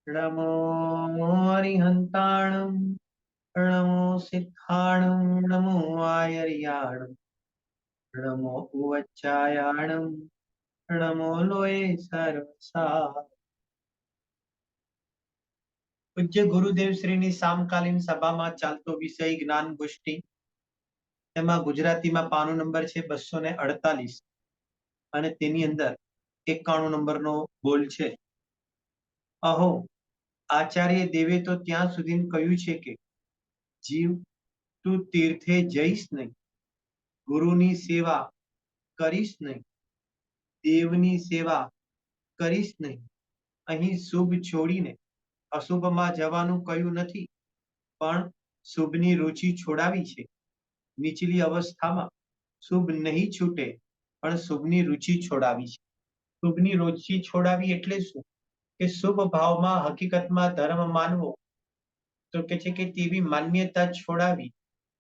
नमो अरिहन्ताणं नमो सिद्धाणं नमो आयर्याणं नमो उवच्चायाणं नमो लोये सर्वसा। પૂજ્ય ગુરુદેવ શ્રીની સામકાલીન સભામાં ચાલતો વિષય જ્ઞાન ગોષ્ઠી. તેમાં ગુજરાતીમાં પાનું નંબર છે 248 અને તેની અંદર 91 નંબરનો બોલ છે. અહો, આચાર્ય દેવે તો ત્યાં સુધી કહ્યું છે કે જીવ, તું તીર્થે જઈશ નહીં, ગુરુની સેવા કરીશ નહીં, દેવની સેવા કરીશ નહીં. અહીં શુભ છોડીને અશુભમાં જવાનું કહ્યું નથી, પણ શુભની રુચિ છોડાવી છે. નીચલી અવસ્થામાં શુભ નહીં છૂટે, પણ શુભની રુચિ છોડાવી છે. શુભની રુચિ છોડાવી એટલે શું? કે શુભ ભાવમાં હકીકતમાં ધર્મ માનવો, તો કે છે કે તેવી માન્યતા છોડાવી,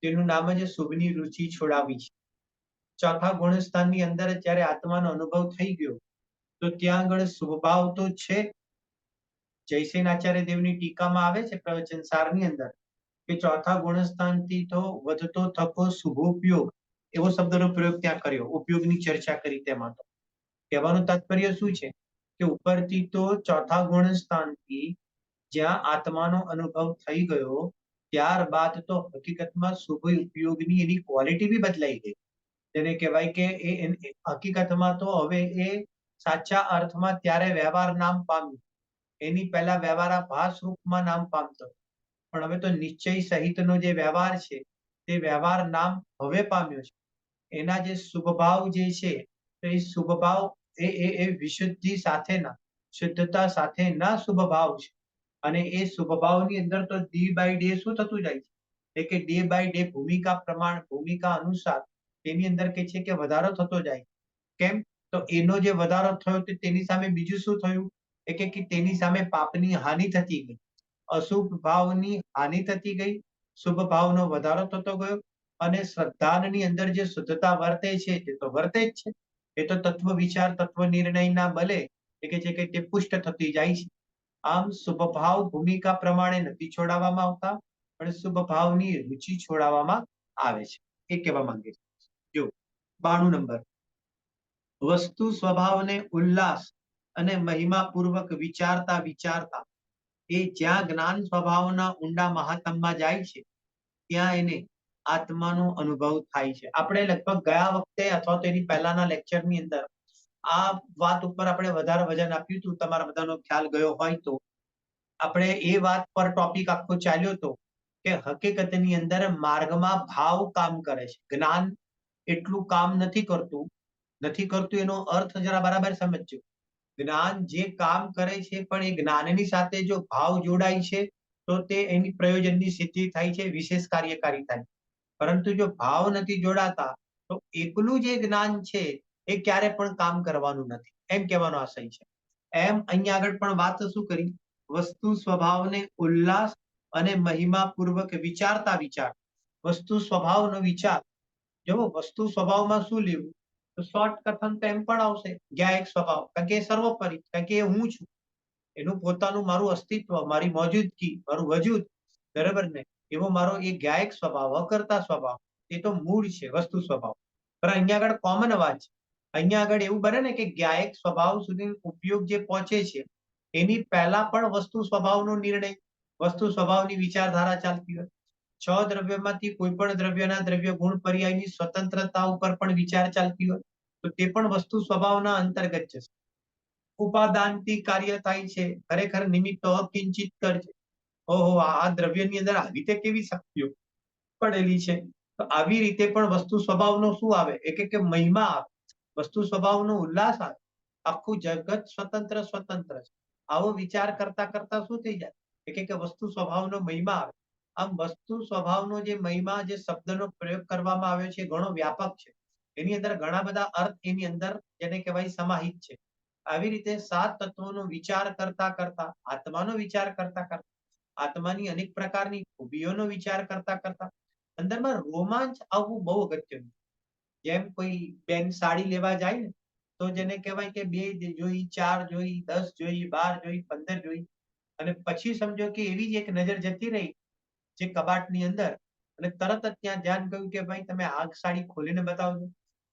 તેનું નામ જ શુભની રુચિ છોડાવી છે. ચોથા ગુણસ્થાનની અંદર જ્યારે આત્માનો અનુભવ થઈ ગયો, તો ત્યાં આગળ શુભભાવ તો છે. જયસેન આચાર્ય દેવની ટીકામાં આવે છે પ્રવચન સારની અંદર કે ચોથા ગુણસ્થાનથી તો વધતો થકો શુભોપયોગ, એવો શબ્દનો પ્રયોગ ત્યાં કર્યો. ઉપયોગની ચર્ચા કરી. તેમાં તો કહેવાનું તાત્પર્ય શું છે કે ઉપરથી તો ચોથા ગુણસ્થાનથી જ્યાં આત્માનો અનુભવ થઈ ગયો, ત્યારબાદ તો હકીકતમાં શુભ ઉપયોગની એની ક્વોલિટી બી બદલાઈ ગઈ. તેને કહેવાય કે હકીકતમાં તો હવે એ સાચા અર્થમાં ત્યારે વ્યવહાર નામ પામ્યું. એની પહેલા વ્યવહાર ભાસ રૂપમાં નામ પામતો, પણ હવે તો નિશ્ચય સહિતનો જે વ્યવહાર છે તે વ્યવહાર નામ હવે પામ્યો છે. એના જે શુભભાવ જે છે, તો એ શુભભાવ એ વિશુદ્ધિ સાથેના, શુદ્ધતા સાથેના શુભભાવ છે. અને એ શુભભાવની અંદર તો ડે બાય ડે શું થતું જાય છે કે ડે બાય ડે ભૂમિકા અનુસાર તેની અંદર કે છે કે વધારો થતો જાય. કેમ? તો એનો જે વધારો થયો તેની સામે બીજું શું થયું? કે તેની સામે પાપની હાનિ થતી ગઈ, અશુભ ભાવની હાનિ થતી ગઈ, શુભ ભાવનો વધારો થતો ગયો. અને શ્રદ્ધાની અંદર જે શુદ્ધતા વર્તે છે તે તો વર્તે જ છે. એ તો તત્વ વિચાર, તત્વ નિર્ણયના બલે કે છે કે તે પુષ્ટ થતી જાય છે. આમ શુભ ભાવ ભૂમિકા પ્રમાણે નથી છોડાવવામાં આવતા, પણ શુભ ભાવની રુચિ છોડાવવામાં આવે છે. એ કહેવા માંગે છે. જો 92 નંબર, વસ્તુ સ્વભાવને ઉલ્લાસ અને મહિમા પૂર્વક વિચારતા વિચારતા એ જ્યાં જ્ઞાન સ્વભાવના ઊંડા મહાત્મમાં જાય છે, ત્યાં એને આત્માનો અનુભવ થાય છે. આપણે લગભગ ગયા વખતે અથવા તો એની પહેલાના લેક્ચરની અંદર આ વાત ઉપર આપણે વધારે વજન આપ્યું હતું. તમારા બધાનો ખ્યાલ ગયો હોય તો આપણે એ વાત પર ટોપિક આખો ચાલ્યો હતો કે હકીકતની અંદર માર્ગમાં ભાવ કામ કરે છે, જ્ઞાન એટલું કામ નથી કરતું. એનો અર્થ જરા બરાબર સમજજો. જ્ઞાન જે કામ કરે છે, પણ એ જ્ઞાનની સાથે જો ભાવ જોડાય છે, તો તે એની પ્રયોજનની સિદ્ધિ થાય છે, વિશેષ કાર્યકારી થાય. પરંતુ જો ભાવ નથી જોડાતા, તો એકલું જે જ્ઞાન છે એ ક્યારે પણ કામ કરવાનું નથી, એમ કહેવાનો આશય છે. એમ અહીંયા આગળ પણ વાત શું કરી? વસ્તુ સ્વભાવને ઉલ્લાસ અને મહિમા પૂર્વક વિચારતા વિચાર. વસ્તુ સ્વભાવનો વિચાર. જો વસ્તુ સ્વભાવમાં શું લેવું, તો શોર્ટ કથન તો એમ પણ આવશે જ્ઞાયક સ્વભાવ, કારણ કે એ સર્વોપરી, કારણ કે એ હું છું. એનું પોતાનું મારું અસ્તિત્વ, મારી મોજૂદગી, મારું વજૂદ, બરાબર ને? એવો મારો એ જ્ઞાયક સ્વભાવ, અકર્તા સ્વભાવ, એ તો મૂળ છે વસ્તુ સ્વભાવ. પણ અહીંયા આગળ કોમન વાત છે. અહીંયા આગળ એવું બને ને કે જ્ઞાયક સ્વભાવ સુધી ઉપયોગ જે પહોંચે છે, એની પહેલા પણ વસ્તુ સ્વભાવનો નિર્ણય, વસ્તુ સ્વભાવની વિચારધારા ચાલતી હોય. 6 દ્રવ્યમાંથી કોઈ પણ દ્રવ્યના દ્રવ્ય ગુણ પર્યાયની સ્વતંત્રતા ઉપર પણ વિચાર ચાલતી હોય, તો તે પણ વસ્તુ સ્વભાવના અંતર્ગત છે. ઉપાદાનથી કાર્ય થાય છે, ખરેખર નિમિત્તો અકિંચિત કર છે. ઓહો, આ દ્રવ્યની અંદર આવી રીતે કેવી શક્તિઓ પડેલી છે. તો આવી રીતે પણ વસ્તુ સ્વભાવનો શું આવે? કે મહિમા આવે, વસ્તુ સ્વભાવનો ઉલ્લાસ આવે. આખું જગત સ્વતંત્ર છે. આવો વિચાર કરતા કરતા શું થઈ જાય કે વસ્તુ સ્વભાવનો મહિમા આવે. આમ વસ્તુ સ્વભાવનો જે મહિમા, જે શબ્દનો પ્રયોગ કરવામાં આવ્યો છે, ઘણો વ્યાપક છે. એની અંદર ઘણા બધા અર્થ એની અંદર જેને કહેવાય સમાહિત છે. આવી રીતે 7 તત્વોનો વિચાર કરતા કરતા, આત્માનો વિચાર કરતા કરતા, આત્માની અનેક પ્રકારની ખૂબીઓનો વિચાર કરતા કરતા અંદરમાં રોમાંચ આવવું બહુ અગત્યનું. જેમ કોઈ બેન સાડી લેવા જાય ને, તો જેને કહેવાય કે 2 જોઈ, 4 જોઈ, 10 જોઈ, 12 જોઈ, 15 જોઈ, અને પછી સમજો કે એવી જ એક નજર જતી રહી જે કબાટની અંદર, અને તરત જ ત્યાં ધ્યાન ગયું કે ભાઈ તમે આ સાડી ખોલીને બતાવજો.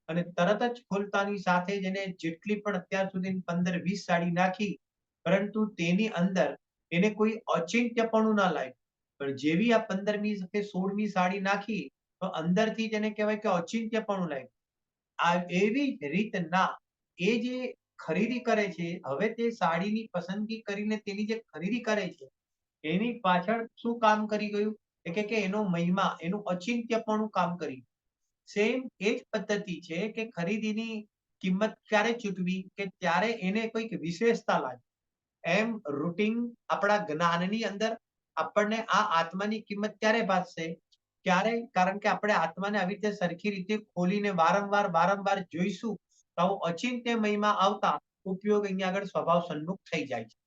અને તરત જ ખોલતાની સાથે જ એને જેટલી પણ અત્યાર સુધી 15-20 સાડી નાખી, પરંતુ તેની અંદર એને કોઈ અચિંત્યપણું ના લાગ્યું. પણ જેવી આ 15મી કે 16મી સાડી નાખી, તો અંદરથી જ એને કહેવાય કે અચિંત્યપણું લાગ્યું. આ એવી જ રીતના એ જે ખરીદી કરે છે, હવે તે સાડીની પસંદગી કરીને તેની જે ખરીદી કરે છે, એની પાછળ શું કામ કરી ગયું? કે એનો મહિમા, એનું અચિંત્યપણું કામ કરી. સેમ એ જ પદ્ધતિ છે કે ખરીદીની કિંમત ક્યારે ચૂકવી? કે ત્યારે એને કોઈક વિશેષતા લાગે. એમ રૂટીન આપણા જ્ઞાનની અંદર આપણને આ આત્માની કિંમત ક્યારે ભાસશે? ક્યારે? કારણ કે આપણે આત્માને આવી રીતે સરખી રીતે ખોલીને વારંવાર જોઈશું, તો આવો અચિંત્ય મહિમા આવતા ઉપયોગ અહીંયા આગળ સ્વભાવ સન્મુખ થઈ જાય છે.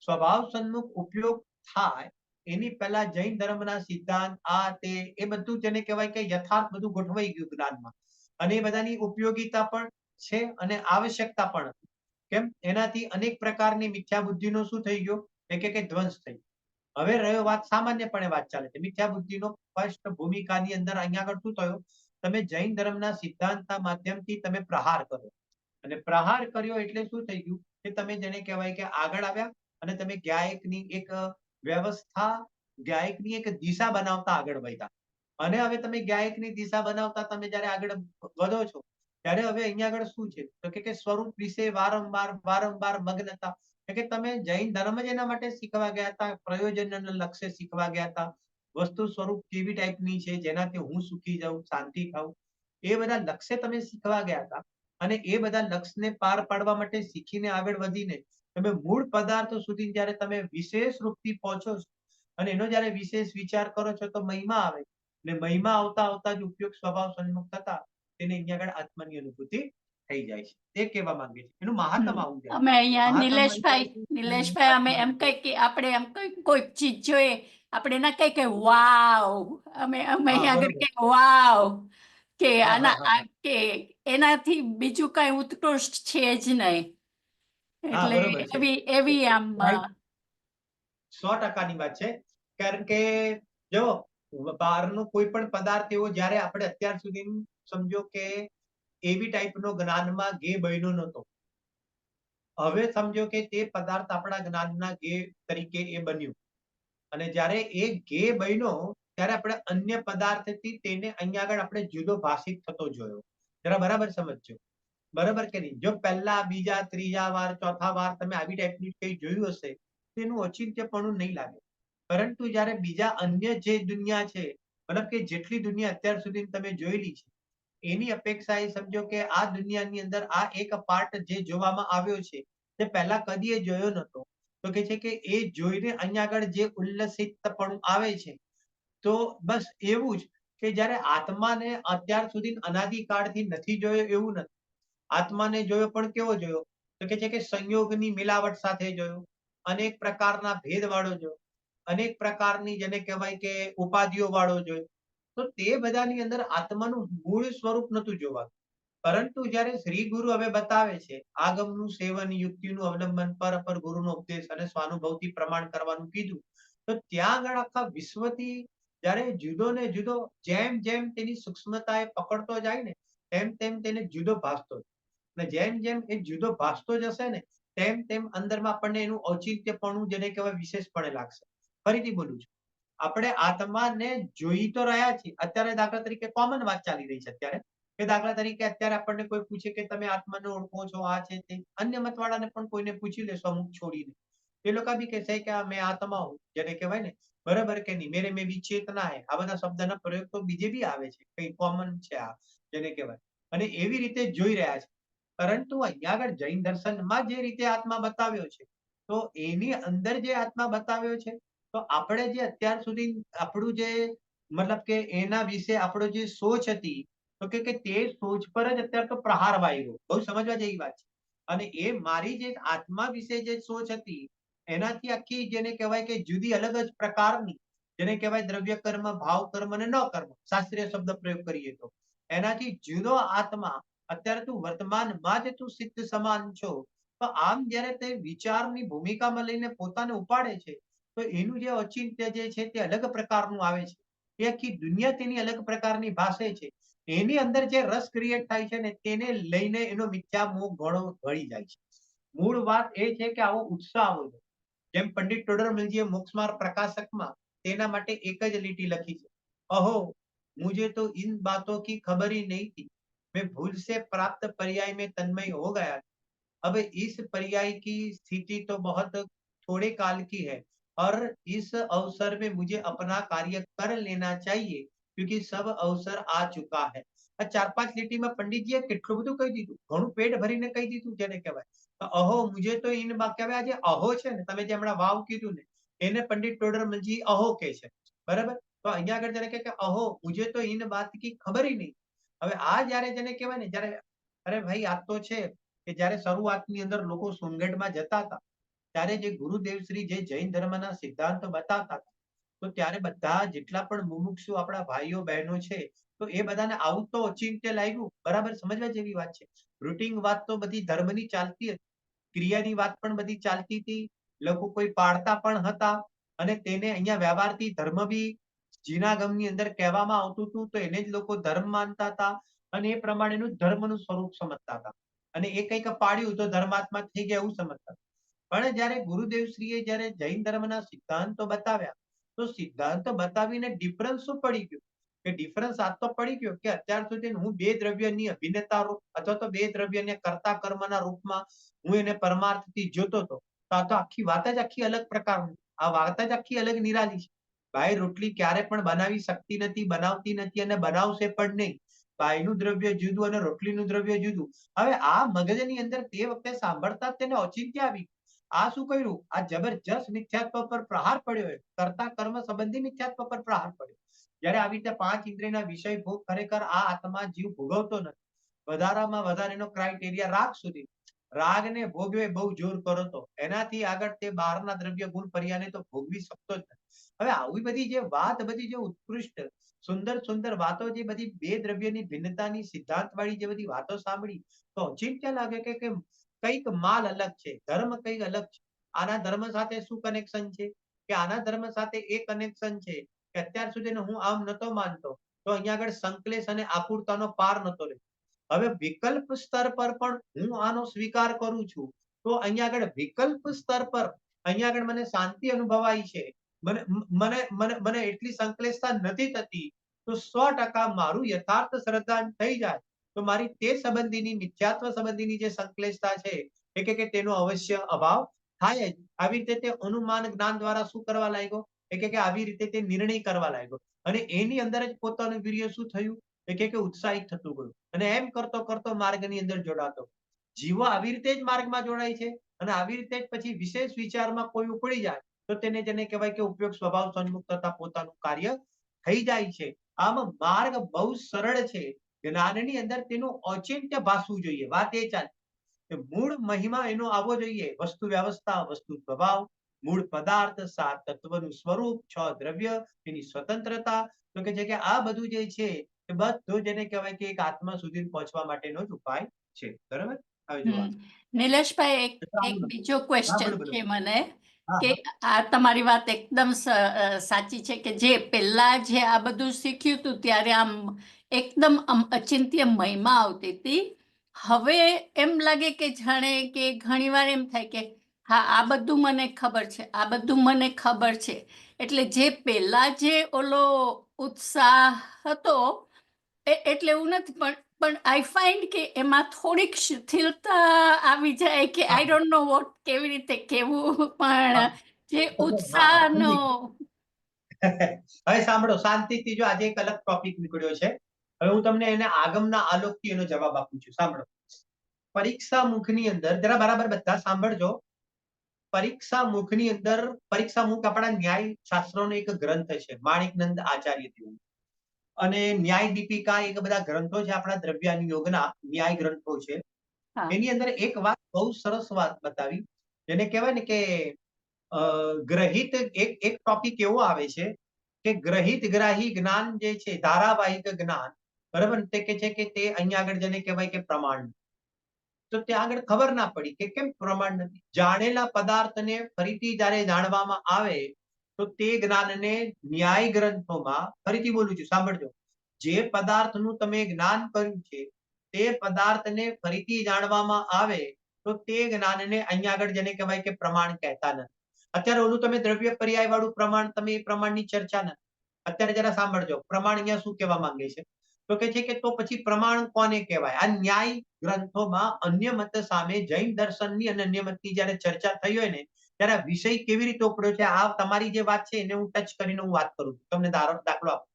સ્વભાવ સન્મુખ ઉપયોગ થાય એની પહેલા જૈન ધર્મના સિદ્ધાંત આ તે એ બધું જેને કહેવાય કે યથાર્થ બધું ગોઠવાઈ ગયું જ્ઞાનમાં. અને એ બધાની ઉપયોગિતા પણ છે અને આવશ્યકતા પણ હતી. કેમ? એનાથી અનેક પ્રકારની મિથ્યા બુદ્ધિનો શું થઈ ગયો? કે ધ્વંસ થઈ ગયો. હવે રહ્યો વાત, સામાન્યપણે વાત ચાલે છે મિથ્યા બુદ્ધિનો સ્પષ્ટ ભૂમિકાની અંદર અહીંયા આગળ શું થયું? તમે જૈન ધર્મના સિદ્ધાંતના માધ્યમથી તમે પ્રહાર કરો, અને પ્રહાર કર્યો એટલે શું થઈ ગયું? કે તમે જેને કહેવાય કે આગળ આવ્યા અને તમે ગાયકની એક વ્યવસ્થા, ગાયકની એક દિશા બનાવતા આગળ વધ્યા. અને હવે તમે ગાયકની દિશા બનાવતા તમે જ્યારે આગળ વધો છો, ત્યારે હવે અહીંયા આગળ શું છે? તો કે સ્વરૂપ વિશે વારંવાર મગ્નતા. કે તમે જૈન ધર્મ જ એના માટે શીખવા ગયા હતા, પ્રયોજનના લક્ષ્ય શીખવા ગયા હતા. વસ્તુ સ્વરૂપ કેવી ટાઈપની છે જેનાથી હું સુખી જાઉં, શાંતિ થાઉં, એ બધા લક્ષ્ય તમે શીખવા ગયા હતા. અને એ બધા લક્ષ્યને પાર પાડવા માટે શીખીને આગળ વધીને તમે મૂળ પદાર્થો સુધી જ્યારે તમે વિશેષ રૂપથી પહોંચો છો, અને એનો જ્યારે વિશેષ વિચાર કરો છો, તો મહિમા આવે. અને મહિમા આવતા આવતા જ ઉપયોગ સ્વભાવ સન્મુખ થતા તેને અહીંયા આગળ આત્માની અનુભૂતિ થઈ જાય છે. તે કહેવા માંગે છે. એનું મહાત્મ આવું જાય. અમે અહીંયા મહાત્મ નિલેશભાઈ અમે એમ કઈ કે આપણે એમ કોઈ ચીજ જોઈએ, આપણે ના કઈ કે વાવ, અમે અમે હા, અહીંયા આગળ બરોબર. કે વાવ, કે હા, હા, હા, હા. કે એનાથી બીજું કઈ ઉત્કૃષ્ટ છે જ નહીં. હા, એટલે બરોબર છે. એવી એવી આમ રાઈટ. 100% વાત છે. કારણ કે જો બહારનો કોઈ પણ પદાર્થ એવો જ્યારે આપણે અત્યાર સુધી સમજો કે એવી ટાઈપનો જ્ઞાનમાં ગે બન્યો નહોતો. હવે સમજો કે તે પદાર્થ આપણા જ્ઞાનના ગે તરીકે એ બન્યું. અને જ્યારે એ ગે બન્યો, ત્યારે આપણે અન્ય પદાર્થથી તેને અહીંયા આગળ આપણે જુદો ભાષિત થતો જોયો. જરા બરાબર સમજજો. બરાબર કે નહીં? જો પહેલા, બીજા, ત્રીજા વાર, ચોથા વાર તમે આવી ટાઈપનું કંઈ જોયું હશે, તેનું ઔચિત્યપણું નહીં લાગે. પરંતુ જ્યારે બીજા અન્ય જે દુનિયા છે, મતલબ કે જેટલી દુનિયા અત્યાર સુધી તમે જોયેલી છે, એની અપેક્ષાએ સમજો કે આ દુનિયાની અંદર આ એક પાર્ટ જે જોવામાં આવ્યો છે, તે પહેલા કદીએ જોયો નહોતો. તો કે છે કે એ જોઈને અહીંયા આગળ જે ઉલ્લસિતપણું આવે છે, તો બસ એવું જ કે જ્યારે આત્માને અત્યાર સુધી અનાદિકાળથી નથી જોયો એવું નથી. આત્માને જોયો પણ કેવો જોયો? તો કે છે કે સંયોગની મિલાવટ સાથે જોયો, અનેક પ્રકારના ભેદવાળો જોયો, અનેક પ્રકારની જેને કહેવાય કે ઉપાધિઓ વાળો જોયો. તો તે બધાની અંદર આત્માનું મૂળ સ્વરૂપ નહોતું જોવાતું. પરંતુ જ્યારે શ્રી ગુરુ હવે બતાવે છે, આગમનું સેવન, યુક્તિનું અવલંબન, પર અપર ગુરુનો ઉપદેશ અને સ્વાનુભવથી પ્રમાણ કરવાનું કીધું, તો ત્યાં આગળ આખા વિશ્વથી જ્યારે જુદો ને જુદો, જેમ જેમ તેની સૂક્ષ્મતા એ પકડતો જાય ને, તેમ તેમ તેને જુદો ભાસતો જાય. અને જેમ જેમ એ જુદો ભાસતો જશે ને, તેમ તેમ અંદરમાં આપણને એનું ઔચિત્યપણું જેને કહેવાય વિશેષપણે લાગશે. ફરીથી બોલું છું, આપણે આત્માને જોઈ તો રહ્યા છીએ. અત્યારે દાખલા તરીકે કોમન વાત ચાલી રહી છે અત્યારે, કે દાખલા તરીકે અત્યારે આપણને કોઈ પૂછે કે તમે આત્માને ઓળખો છો, આ છે તે, અન્ય મતવાળાને પણ કોઈને પૂછી લેશો અમુક છોડીને, એ લોકો બી કહેશે કે આ મેં આત્મા હું, જેને કહેવાય ને, બરાબર કે નહીં? મેરે में भी चेतना है. આ બધા શબ્દના પ્રયોગ તો બીજે બી આવે છે, કઈ કોમન છે આ, જેને કહેવાય. અને એવી રીતે જોઈ રહ્યા છે. પરંતુ અહીંયા આગળ જૈન દર્શનમાં જે રીતે આત્મા બતાવ્યો છે, તો એની અંદર જે આત્મા બતાવ્યો છે, તો આપણે જે અત્યાર સુધી આપણું જે મતલબ કે એના વિશે આપણો જે સોચ હતી, તો કે તે સોચ પર જ અત્યારે તો પ્રહાર વાગ્યો. બહુ સમજવા જેવી વાત છે. અને એ મારી જે આત્મા વિશે જે સોચ હતી, એનાથી આખી જેને કહેવાય કે જુદી અલગ જ પ્રકારની, જેને કહેવાય દ્રવ્ય કર્મ, ભાવ કર્મ અને ન કર્મ, શાસ્ત્રીય શબ્દ પ્રયોગ કરીએ તો, એનાથી જુદો આત્મા અત્યારે તું વર્તમાનમાં જ તું સિદ્ધ સમાન છો. તો આમ જ્યારે તે વિચારની ભૂમિકામાં લઈને પોતાને ઉપાડે છે, તો એનું જે ઔચિત્ય જે છે તે અલગ પ્રકારનું આવે છે. એ આખી દુનિયા તેની અલગ પ્રકારની ભાસે છે. એની અંદર જે રસ ક્રિએટ થાય છે ને તેને લઈને એનો મિથ્યા મોહ ઘણો ભળી જાય છે. મૂળ વાત એ છે કે આવો ઉત્સાહ આવવો જોઈએ. જેમ પંડિત ટોડરમલજીએ મોક્ષમાર્ગ પ્રકાશકમાં તેના માટે એક જ લીટી લખી છે, અહો मुझे तो इन बातों की खबर ही नहीं थी, मैं भूल से प्राप्त पर्याय में तन्मय हो गया, अब इस पर्याय की स्थिति तो बहुत थोड़े काल की है और इस अवसर में मुझे अपना कार्य कर लेना चाहिए क्योंकि सब अवसर आ चुका है. આ 4-5 લીટીમાં પંડિતજીએ કેટલું બધું કહી દીધું, ઘણું પેટ ભરીને કહી દીધું જેને કહેવાય. તો અહો મુજે તો ઇન કહેવાય, આ જે અહો છે ને, તમે જે હમણાં વાવ કીધું ને, એને પંડિત ટોડરમલજી અહો કહે છે. બરાબર? તો અહીંયા આગળ જ્યારે કહે કે અહો મુજે તો ઇન બાત કી ખબર ही नहीं. હવે આ જ્યારે જેને કહેવાય ને, જ્યારે અરે ભાઈ આ તો છે કે જ્યારે શરૂઆતની અંદર લોકો સોનગઢમાં જતા હતા, ત્યારે જે ગુરુદેવશ્રી જે જૈન ધર્મના સિદ્ધાંતો બતાવતા હતા, તો ત્યારે બધા જેટલા પણ મુમુક્ષુ આપણા ભાઈઓ બહેનો છે, તો એ બધાને આવું તો ઓચિંત્ય લાગ્યું. બરાબર, સમજવા જેવી વાત છે. રૂટિંગ વાત તો બધી ધર્મની ચાલતી હતી, ક્રિયાની વાત પણ બધી ચાલતી હતી, લોકો કોઈ પાળતા પણ હતા અને તેને અહીંયા વ્યવહારથી ધર્મ બી જીના ગમની અંદર કહેવામાં આવતું હતું, તો એને જ લોકો ધર્મ માનતા હતા અને એ પ્રમાણેનું ધર્મનું સ્વરૂપ સમજતા હતા અને એ કંઈક પાડ્યું તો ધર્માત્મા થઈ ગયા એવું સમજતા. પણ જ્યારે ગુરુદેવશ્રીએ જ્યારે જૈન ધર્મના સિદ્ધાંતો બતાવ્યા, તો સિદ્ધાંતો બતાવીને ડિફરન્સ શું પડી ગયું કે ડિફરન્સ આ તો પડી ગયો કે અત્યાર સુધી હું બે દ્રવ્યની અભિન્નતા રૂપ અથવા તો બે દ્રવ્યને કર્તા કર્મના રૂપમાં હું એને પરમાર્થથી જોતો હતો, તો આ તો આખી વાત જ આખી અલગ પ્રકારની, આ વાત જ આખી અલગ નિરાલી છે. ભાઈ રોટલી ક્યારે પણ બનાવી શકતી નથી, બનાવતી નથી અને બનાવશે પણ નહીં. ભાઈનું દ્રવ્ય જુદું અને રોટલીનું દ્રવ્ય જુદું. હવે આ મગજની અંદર તે વખતે સાંભળતા જ તેને ઔચિત્ય આવી. આ શું કર્યું? આ જબરજસ્ત મિથ્યાત્વ પર પ્રહાર પડ્યો છે. કર્તા કર્મ સંબંધી મિથ્યાત્વ પર પ્રહાર પડ્યો. જ્યારે આવી રીતે પાંચ ઇન્દ્રિયના વિષય ભોગ ખરેખર આ આત્મા જીવ ભોગવતો નથી. વધારામાં વધારેનો ક્રાઇટેરિયા રાગ સુધી. રાગને ભોગવે બહુ જોર કરો તો એનાથી આગળ તે બહારના દ્રવ્ય ગુણ પર્યાને તો ભોગવી શકતો જ નથી. હવે આવી બધી જે વાત, બધી જે ઉત્કૃષ્ટ સુંદર સુંદર વાતો, જે બધી બે દ્રવ્યની ભિન્નતાની સિદ્ધાંત વાળી જે બધી વાતો સાંભળી, તો ઔચિત્ય લાગે કે કંઈક માલ અલગ છે, ધર્મ કંઈક અલગ છે. આના ધર્મ સાથે શું કનેક્શન છે કે આના ધર્મ સાથે એ કનેક્શન છે કે અત્યાર સુધી હું આમ નતો માનતો, તો અહીંયા આગળ સંકલેશ અને આકુરતાનો પાર નતો રહેતો. હવે વિકલ્પ સ્તર પર પણ હું આનો સ્વીકાર કરું છું, તો અહીંયા આગળ વિકલ્પ સ્તર પર અહીંયા આગળ મને શાંતિ અનુભવાય છે, મને મને મને મને એટલી સંકલેશતા નથી થતી, તો 100% મારું યથાર્થ શ્રદ્ધા થઈ જાય, તો મારી તે સંબંધીની મિથ્યાત્વ સંબંધીની જે સંકલેશતા છે એ કે તેનો અવશ્ય અભાવ થાય જ. આવી રીતે તે અનુમાન જ્ઞાન દ્વારા શું કરવા લાગ્યો? એ કે આવી રીતે તે નિર્ણય કરવા લાગ્યો અને એની અંદર જ પોતાનું વીર્ય શું થયું? એ કે ઉત્સાહિત થતું ગયું અને એમ કરતો કરતો માર્ગની અંદર જોડાતો. જીવો આવી રીતે જ માર્ગમાં જોડાય છે અને આવી રીતે જ પછી વિશેષ વિચારમાં કોઈ ઉપડી જાય, તો તેને જેને કહેવાય કે ઉપયોગ સ્વભાવ સન્મુખ થતા પોતાનું કાર્ય થઈ જાય છે. આમ માર્ગ બહુ સરળ છે. જ્ઞાનની અંદર તેનું ઔચિત્ય ભાસવું જોઈએ. વાત એ ચાલે કે મૂળ મહિમા એનો આવવો જોઈએ. વસ્તુ વ્યવસ્થા, વસ્તુ સ્વભાવ, મૂળ પદાર્થ, 7 તત્વનું સ્વરૂપ, 6 દ્રવ્ય, એની સ્વતંત્રતા, તો કે છે કે આ બધું જે છે એ બધું જેને કહેવાય કે એક આત્મા સુધી પહોંચવા માટેનો જ ઉપાય છે. બરાબર? હવે જો નિલેશભાઈ, એક એક હા, બીજો ક્વેશ્ચન બોલો. છે મને હા, કે હા. આ તમારી વાત એકદમ સાચી છે કે જે પહેલા જે આ બધું શીખ્યું હતું ત્યારે આમ એકદમ આમ અચિંત્ય મહિમા આવતી હતી. હવે એમ લાગે કે જાણે કે ઘણીવાર એમ થાય કે હા આ બધું મને ખબર છે, આ બધું મને ખબર છે. એટલે જે પહેલા જે ઓલો ઉત્સાહ હતો એટલે એવું નથી, પણ આઈ ફાઇન્ડ કે એમાં થોડીક શિથિલતા આવી જાય કે હા, આઈ ડોન્ટ નો વોટ કેવી રીતે કેવું, હા. પણ જે હા, હા, ઉત્સાહનો સમજી ગયો. હવે સાંભળો શાંતિથી, જો આજે એક અલગ ટોપિક નીકળ્યો છે. હવે હું તમને એને આગમના આલોકથી એનો જવાબ આપું છું. સાંભળો. પરીક્ષા મુખની અંદર જરા બરાબર બધા સાંભળજો. પરીક્ષા મુખની અંદર, પરીક્ષા મુખ આપણા ન્યાય શાસ્ત્રોનો એક ગ્રંથ છે, માણિકનંદ આચાર્ય દેવનો. અને ન્યાય દીપિકા, એક બધા ગ્રંથો છે આપણા દ્રવ્યાનુયોગના ન્યાય ગ્રંથો છે. હા એની અંદર એક વાત, બહુ સરસ વાત બતાવી, જેને કહેવાય ને કે ગ્રહિત, એક ટોપિક એવો આવે છે કે ગ્રહિત ગ્રાહી જ્ઞાન જે છે, ધારાવાહિક જ્ઞાન, બરાબર, તે કે છે કે તે અહીંયા આગળ જેને કહેવાય કે પ્રમાણ. તો ત્યાં આગળ ખબર ના પડી કે કેમ પ્રમાણ નથી. જાણેલા પદાર્થને ફરીથી જ્યારે જાણવામાં આવે તો તે જ્ઞાનને ન્યાય ગ્રંથોમાં, ફરીથી બોલું છું સાંભળજો, જે પદાર્થનું તમે જ્ઞાન કર્યું છે તે પદાર્થને ફરીથી જાણવામાં આવે તો તે જ્ઞાનને અહીંયા આગળ જેને કહેવાય કે પ્રમાણ કહેતા નથી. અત્યારે ઓલું તમે દ્રવ્ય પર્યાય વાળું પ્રમાણ, તમે એ પ્રમાણની ચર્ચા નથી. અત્યારે જરા સાંભળજો, પ્રમાણ અહીંયા શું કહેવા માંગે છે, તો કે છે કે તો પછી પ્રમાણ કોને કહેવાય? આ ન્યાય ગ્રંથોમાં અન્ય મત સામે જૈન દર્શનની અને અન્ય મતની જ્યારે ચર્ચા થઈ હોય ને ત્યારે આ વિષય કેવી રીતે ઉપડ્યો છે, આ તમારી જે વાત છે એને હું ટચ કરીને હું વાત કરું છું, તમને દાખલો આપું.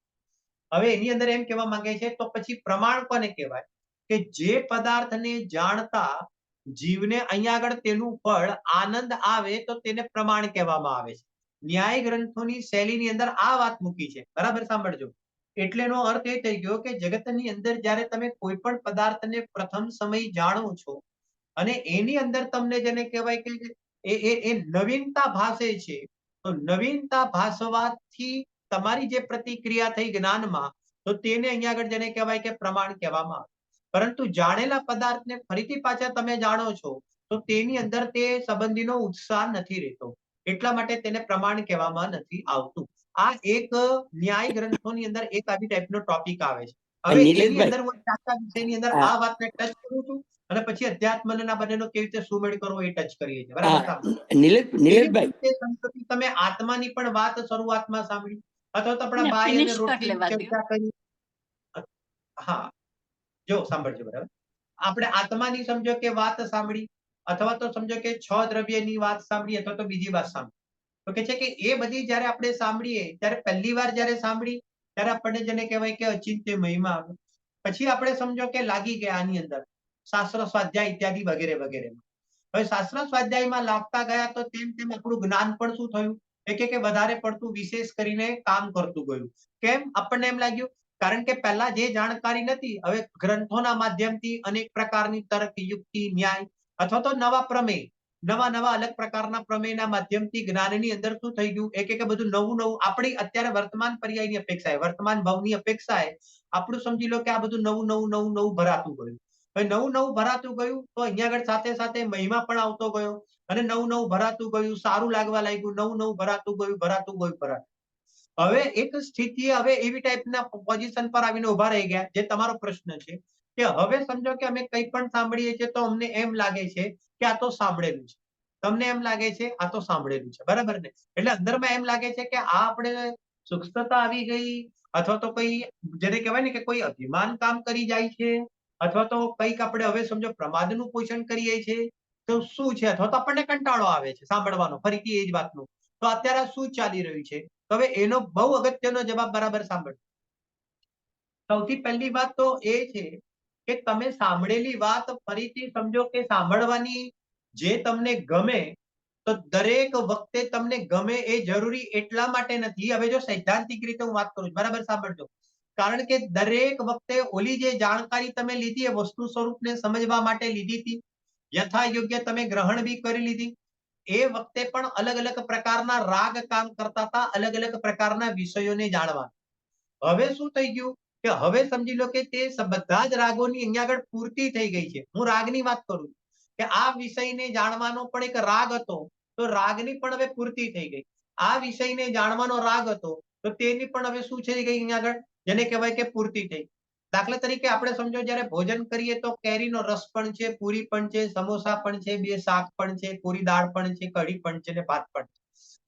હવે એની અંદર એમ કહેવા માંગે છે તો પછી પ્રમાણ કોને કહેવાય કે જે પદાર્થને જાણતા જીવને અહીંયા આગળ તેનું ફળ આનંદ આવે તો તેને પ્રમાણ કહેવામાં આવે છે. ન્યાય ગ્રંથોની શૈલીની અંદર આ વાત મૂકી છે, બરાબર સાંભળજો. એટલે એનો અર્થ એ થઈ ગયો કે જગતની અંદર જ્યારે તમે કોઈ પણ પદાર્થને પ્રથમ સમય જાણો છો અને એની અંદર તમને જેને કહેવાય કે એ નવીનતા ભાસે છે, તો નવીનતા ભાસવાથી તમારી જે પ્રતિક્રિયા થઈ જ્ઞાનમાં, તો તેને અહીંયા આગળ જેને કહેવાય કે પ્રમાણ કહેવામાં આવે. પરંતુ જાણેલા પદાર્થને ફરીથી પાછા તમે જાણો છો તો તેની અંદર તે સંબંધીનો ઉત્સાહ નથી રહેતો, એટલા માટે તેને પ્રમાણ કહેવામાં નથી આવતું. આ એક ન્યાય ગ્રંથોની અંદર એક આવી ટાઈપનો ટોપિક આવે છે. હવે એની નિલેશભાઈ, અંદર હું ચાચા વિષયની અંદર આ વાતને ટચ કરું છું અને પછી અધ્યાત્મના બંનેનો કેવી રીતે સુમેળ કરવો એ ટચ કરીએ છીએ, બરાબર સાંભળો. નિલેશભાઈ, એવી રીતે સંસ્કૃતિ તમે આત્માની પણ વાત શરૂઆતમાં સાંભળી અથવા તો આપણા ને બાય અને finish કરી રોટલી લેવા દ્યો. ચર્ચા કરી. હા, જો સાંભળજો, બરાબર. આપણે આત્માની સમજો કે વાત સાંભળી અથવા તો સમજો કે 6 દ્રવ્યની વાત સાંભળી અથવા તો બીજી વાત સાંભળી, તો કે છે કે એ બધી જ્યારે આપણે સાંભળીએ ત્યારે પહેલી વાર જ્યારે સાંભળી ત્યારે આપણને જેને કહેવાય કે અચિંત્ય મહિમા આવે. પછી આપણે સમજો કે લાગી ગયા આની અંદર શાસ્ત્ર સ્વાધ્યાય ઇત્યાદિ વગેરે વગેરે. હવે શાસ્ત્ર સ્વાધ્યાયમાં લાગતા ગયા તો તેમ તેમ આપણું જ્ઞાન પણ શું થયું કે વધારે પડતું વિશેષ કરીને કામ કરતું ગયું. કેમ? આપણને એમ લાગ્યું કારણ કે પહેલા જે જાણકારી નથી, હવે ગ્રંથોના માધ્યમથી અનેક પ્રકારની તર્ક, યુક્તિ, ન્યાય અથવા તો નવા પ્રમેય, નવા અલગ પ્રકારના પ્રમેયના માધ્યમથી જ્ઞાનની અંદર શું થઈ ગયું, એક બધું નવું આપણી અત્યારે વર્તમાન પર્યાયની અપેક્ષાએ, વર્તમાન ભાવની અપેક્ષાએ આપણું સમજી લો કે આ બધું નવું ભરાતું ગયું. હવે નવું ભરાતું ગયું તો અહીંયા આગળ સાથે સાથે મહિમા પણ આવતો ગયો અને નવું ભરાતું ગયું, સારું લાગવા લાગ્યું, નવું ભરાતું ગયું. હવે એક સ્થિતિએ હવે એવી ટાઈપના પોઝિશન પર આવીને ઉભા રહી ગયા, જે તમારો પ્રશ્ન છે કે હવે સમજો કે અમે કંઈ પણ સાંભળીએ છીએ તો અમને એમ લાગે છે કે આ તો સાંભળેલું છે, તમને એમ લાગે છે આ તો સાંભળેલું છે, બરાબર ને? એટલે અંદરમાં એમ લાગે છે કે આ આપણે સૂક્ષ્મતા આવી ગઈ અથવા તો કઈ જેને કહેવાય ને કે કોઈ અભિમાન કામ કરી જાય છે અથવા તો કંઈક આપણે હવે સમજો પ્રમાદનું પોષણ કરીએ છીએ તો શું છે, અથવા તો આપણને કંટાળો આવે છે સાંભળવાનો ફરીથી એ જ વાતનો, તો અત્યારે શું ચાલી રહ્યું છે. તો હવે એનો બહુ અગત્યનો જવાબ, બરાબર સાંભળો. સૌથી પહેલી વાત તો એ છે કે તમે સાંભળેલી વાત ફરીથી સમજો કે સાંભળવાની જે તમને ગમે, તો દરેક વખતે તમને ગમે એ જરૂરી એટલા માટે નથી. હવે જો સૈદ્ધાંતિક રીતે હું વાત કરું છું, બરાબર સાંભળજો. કારણ કે દરેક વખતે ઓલી જે જાણકારી તમે લીધી એ વસ્તુ સ્વરૂપને સમજવા માટે લીધી હતી, યથા યોગ્ય તમે ગ્રહણ બી કરી લીધી. એ વખતે પણ અલગ અલગ પ્રકારના રાગ કામ કરતા હતા, અલગ અલગ પ્રકારના વિષયોને જાણવા. હવે શું થઈ ગયું કે હવે સમજી લો કે તે બધા જ રાગોની અહીંયા આગળ પૂર્તિ થઈ ગઈ છે. હું રાગની વાત કરું છું કે આ વિષયને જાણવાનો પણ એક રાગ હતો, તો રાગની પણ હવે પૂર્તિ થઈ ગઈ. આ વિષયને જાણવાનો રાગ હતો તો તેની પણ હવે શું થઈ ગઈ અહીંયા આગળ, જેને કહેવાય કે પૂર્તિ થઈ. દાખલા તરીકે આપણે સમજો જ્યારે ભોજન કરીએ તો કેરીનો રસ પણ છે, પૂરી પણ છે, સમોસા પણ છે, બે શાક પણ છે, કોરી દાળ પણ છે, કઢી પણ છે ને ભાત પણ છે,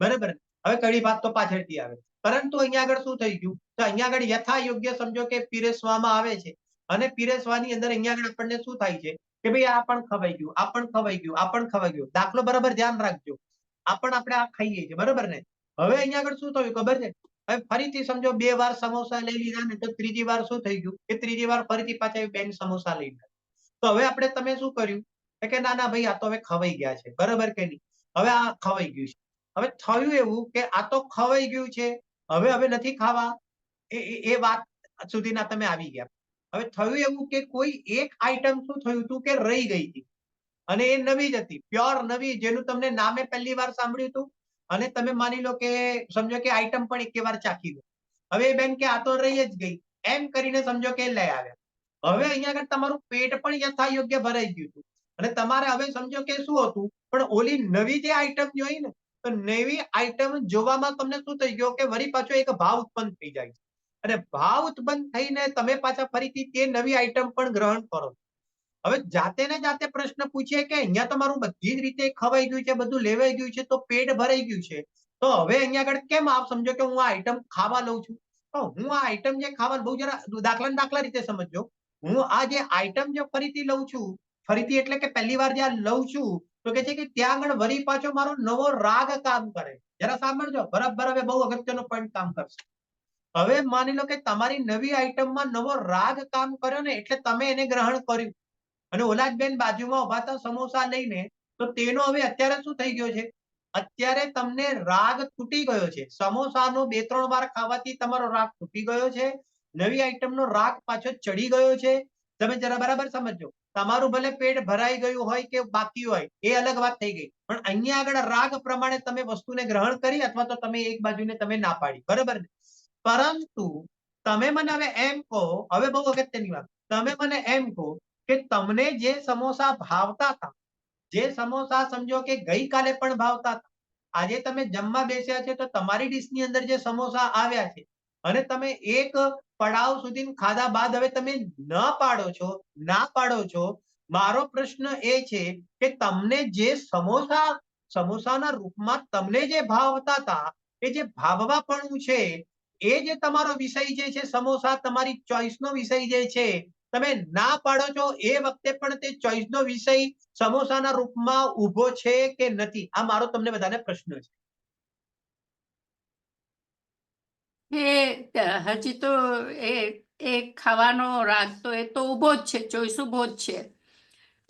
બરાબર. હવે કઢી ભાત તો પાછળથી આવે, પરંતુ અહીંયા આગળ શું થઈ ગયું, તો અહીંયા આગળ યથા યોગ્ય સમજો કે પીરસવામાં આવે છે અને પીરસવાની અંદર અહીંયા આગળ આપણને શું થાય છે કે ભાઈ આ પણ ખવાઈ ગયું, આ પણ ખવાઈ ગયું, આ પણ ખવાઈ ગયું. દાખલો બરાબર ધ્યાન રાખજો, આ પણ આપણે આ ખાઈએ છીએ, બરાબર ને? હવે અહીંયા આગળ શું થયું ખબર છે, હવે ફરીથી સમજો 2 વાર સમોસા લઈ લીધા ને તો ત્રીજી વાર શું થઈ ગયું કે ત્રીજી વાર ફરીથી પાછા બેન સમોસા લઈ લીધા. તો હવે આપણે તમે શું કર્યું કે ના ભાઈ આ તો હવે ખવાઈ ગયા છે, બરાબર કે નહીં? હવે આ ખવાઈ ગયું છે. હવે થયું એવું કે આ તો ખવાઈ ગયું છે, હવે નથી ખાવા, એ વાત સુધીના તમે આવી ગયા. હવે થયું એવું કે કોઈ એક આઈટમ શું થયું હતું કે રહી ગઈ હતી અને એ નવી જ હતી, પ્યોર નવી, જેનું તમને નામે પહેલી વાર સાંભળ્યું હતું અને તમે માની લો કે સમજો કે આઈટમ પણ એક વાર ચાખી લો. હવે એ બેન કે આ તો રહી જ ગઈ એમ કરીને સમજો કે લઈ આવ્યા. હવે અહીંયા આગળ તમારું પેટ પણ યથા યોગ્ય ભરાઈ ગયું હતું અને તમારે હવે સમજો કે શું હતું, પણ ઓલી નવી જે આઈટમ જોઈ ને, તો નવી આઈટમ જોવામાં તમને શું થઈ ગયો કે વળી પાછો એક ભાવ ઉત્પન્ન થઈ જાય છે. અને ભાવ ઉત્પન્ન થઈને તમે પાછા ફરીથી તે નવી આઈટમ પણ ગ્રહણ કરો. હવે જાતે ને જાતે પ્રશ્ન પૂછીએ કે અહીંયા તો મારું બધી જ રીતે ખવાઈ ગયું છે, બધું લેવાઈ ગયું છે, તો પેટ ભરાઈ ગયું છે, તો હવે અહીંયા આગળ કેમ આપ સમજો કે હું આ આઈટમ ખાવા લઉં છું. તો હું આ આઈટમ જે ખાવા બહુ જરા દાખલા રીતે સમજજો. હું આ જે આઈટમ જે ફરીથી લઉં છું, ફરીથી એટલે કે પહેલી વાર જ્યાં લઉં છું, તો કે છે કે ત્યાં આગળ વળી પાછો મારો નવો રાગ કામ કરે. જરા સાંભળજો, બરાબર હવે બહુ અગત્યનો પોઈન્ટ કામ કરશે. હવે માની લો કે તમારી નવી આઈટમમાં નવો રાગ કામ કર્યો ને, એટલે તમે એને ગ્રહણ કર્યું. અને ઓલા જ બેન બાજુમાં ઉભા હતા સમોસા લઈને, તો તેનો હવે અત્યારે શું થઈ ગયો છે, અત્યારે તમને રાગ તૂટી ગયો છે. સમોસાનો 2-3 વાર ખાવાથી તમારો રાગ તૂટી ગયો છે. નવી આઈટમનો રાગ પાછો ચડી ગયો છે. તમે જરા બરાબર સમજો. તમારું ભલે પેટ ભરાઈ ગયું હોય કે બાકી હોય, એ અલગ વાત થઈ ગઈ, પણ અહીંયા આગળ રાગ પ્રમાણે તમે વસ્તુને ગ્રહણ કરી અથવા તો તમે એક બાજુને તમે ના પાડી, બરાબર ને? પરંતુ તમે મને હવે એમ કહો, હવે બહુ અગત્યની વાત, તમે મને એમ કહો કે તમને જે સમોસા ભાવતા હતા, જે સમોસા સમજો કે ગઈકાલે પણ ભાવતા હતા, આજે તમે જમવા બેસ્યા છે તો તમારી ડીશની અંદર જે સમોસા આવ્યા છે અને તમે એક પડાવ સુધી ખાધા બાદ હવે તમે ના પાડો છો. મારો પ્રશ્ન એ છે કે તમને જે સમોસાના રૂપમાં તમને જે ભાવતા હતા, એ જે ભાવવાપણું છે, એ જે તમારો વિષય જે છે સમોસા, તમારી ચોઈસનો વિષય જે છે, તમે ના પાડો છો એ વખતે પણ તે ચોઈસનો વિષય સમોસાના રૂપમાં ઊભો છે કે નથી? આ મારો તમને બધાને પ્રશ્ન છે. હજી તો એ એ ખાવાનો રાગ તો એ તો ઊભો જ છે, ચોઈસ ઊભો જ છે.